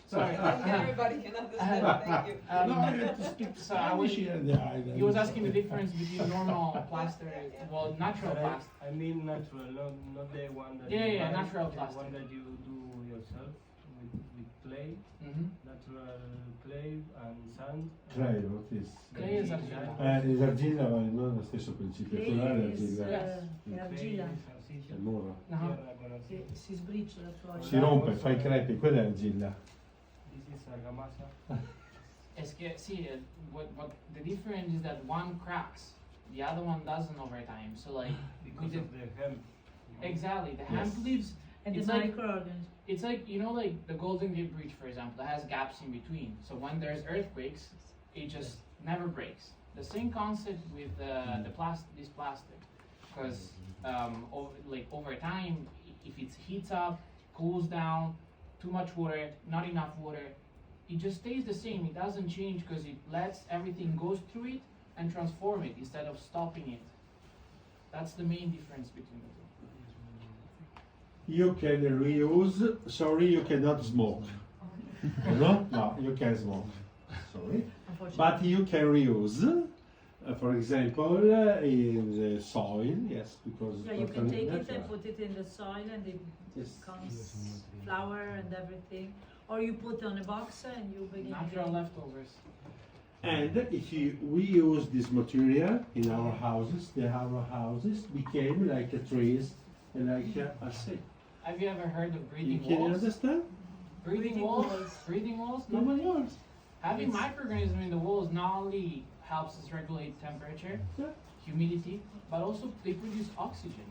Sorry. Everybody can understand. Thank you. No, I have to speak Spanish here in the island. He was asking the difference between normal plaster, well, natural But plaster. I mean natural, not the one that Yeah, you yeah, buy, natural the plastic. one that you do yourself with clay, Mhm. natural clay and sand. Clay, what is? Clay is argilla. L'esargilla ma non è lo stesso principio, Clay quello è is, l'argilla, è argilla. è il muro. Uh-huh. Si sbriciola poi. Si rompe, fa i crepi, quella è argilla. This is argamasa. Es que sí, what the difference is that one cracks, the other one doesn't over time. So like Because of the hemp. exactly, the Yes. hemp leaves. And the It's like microorganisms. it's like like the Golden Gate Bridge, for example, that has gaps in between. So when there's earthquakes, it just never breaks. The same concept with this plastic, because over time, if it heats up, cools down, too much water, not enough water, it just stays the same. It doesn't change because it lets everything goes through it and transform it instead of stopping it. That's the main difference between the two. You can reuse, sorry, you cannot smoke. No, you can smoke. Sorry. But you can reuse, for example, in the soil, yes, because Yeah, you can take it and natural. put it in the soil and it Yes. becomes flower and everything. Or you put on a box and you begin Natural again. leftovers. And if we use this material in our houses, our houses became like a trees, and like a sea. Have you ever heard of You breathing can walls? understand? Breathing walls. Breathing walls. Nobody else. Having microorganisms in the walls not only helps us regulate temperature, Yeah. humidity, but also they produce oxygen.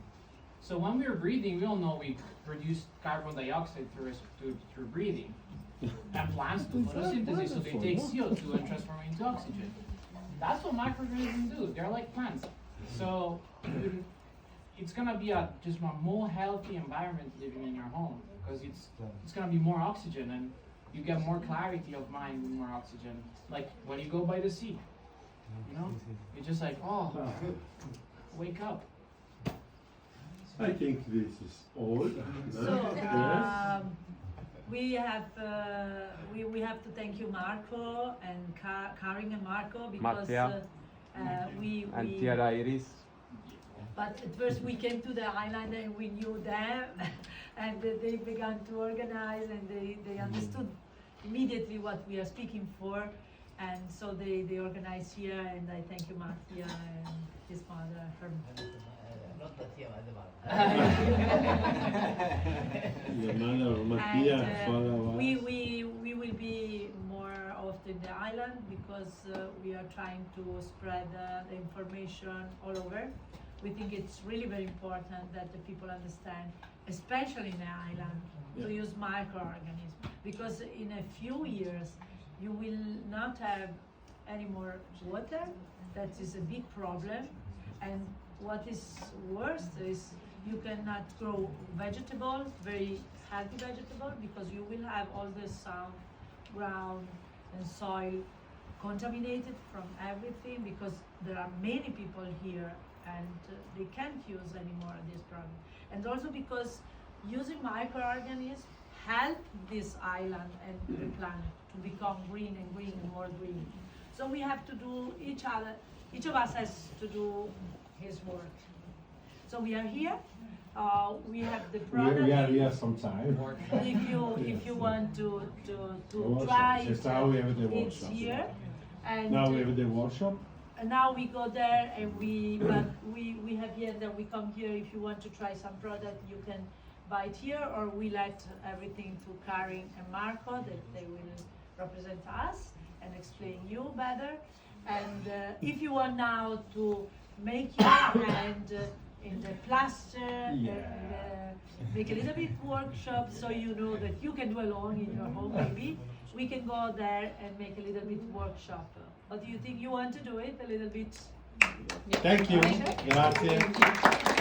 So when we're breathing, we all know we produce carbon dioxide through breathing. And plants do photosynthesis, so they take CO2 and transform it into oxygen. That's what microorganisms do. They're like plants. So it's gonna be just a more healthy environment living in your home because it's gonna be more oxygen and you get more clarity of mind with more oxygen. Like when you go by the sea, you know, you're just like, oh, wake up. I think this is all. So Yes. we have to thank you, Marco, and Karin and Marco, because Mattia. we And Tiara Iris. But at first we came to the island and we knew them and they began to organize and they understood immediately what we are speaking for, and so they organized here, and I thank you, Mattia and his mother. Not Mattia, my Your mother, Mattia, And follow us. we will be more often in the island because we are trying to spread the information all over. We think it's really very important that the people understand, especially in the island, to use microorganisms, because in a few years you will not have any more water. That is a big problem, and what is worse is you cannot grow vegetables, very healthy vegetables, because you will have all the sound, ground and soil contaminated from everything, because there are many people here and they can't use anymore this problem. And also because using microorganisms help this island and the planet to become green and green and more green. So we have to do each of us has to do his work. So we are here. We have the product. We are here sometime. If you want to Workshop. try it, Just now we have the it's workshop. here. And Now we have the workshop. and now we go there and we have here and then we come here. If you want to try some product, you can buy it here, or we let everything to Karin and Marco that they will represent us and explain you better. And if you want now to make your hand in the plaster and make a little bit workshop, so you know that you can do alone in your home, maybe we can go there and make a little bit workshop. But do you think you want to do it a little bit? Thank you. Grazie.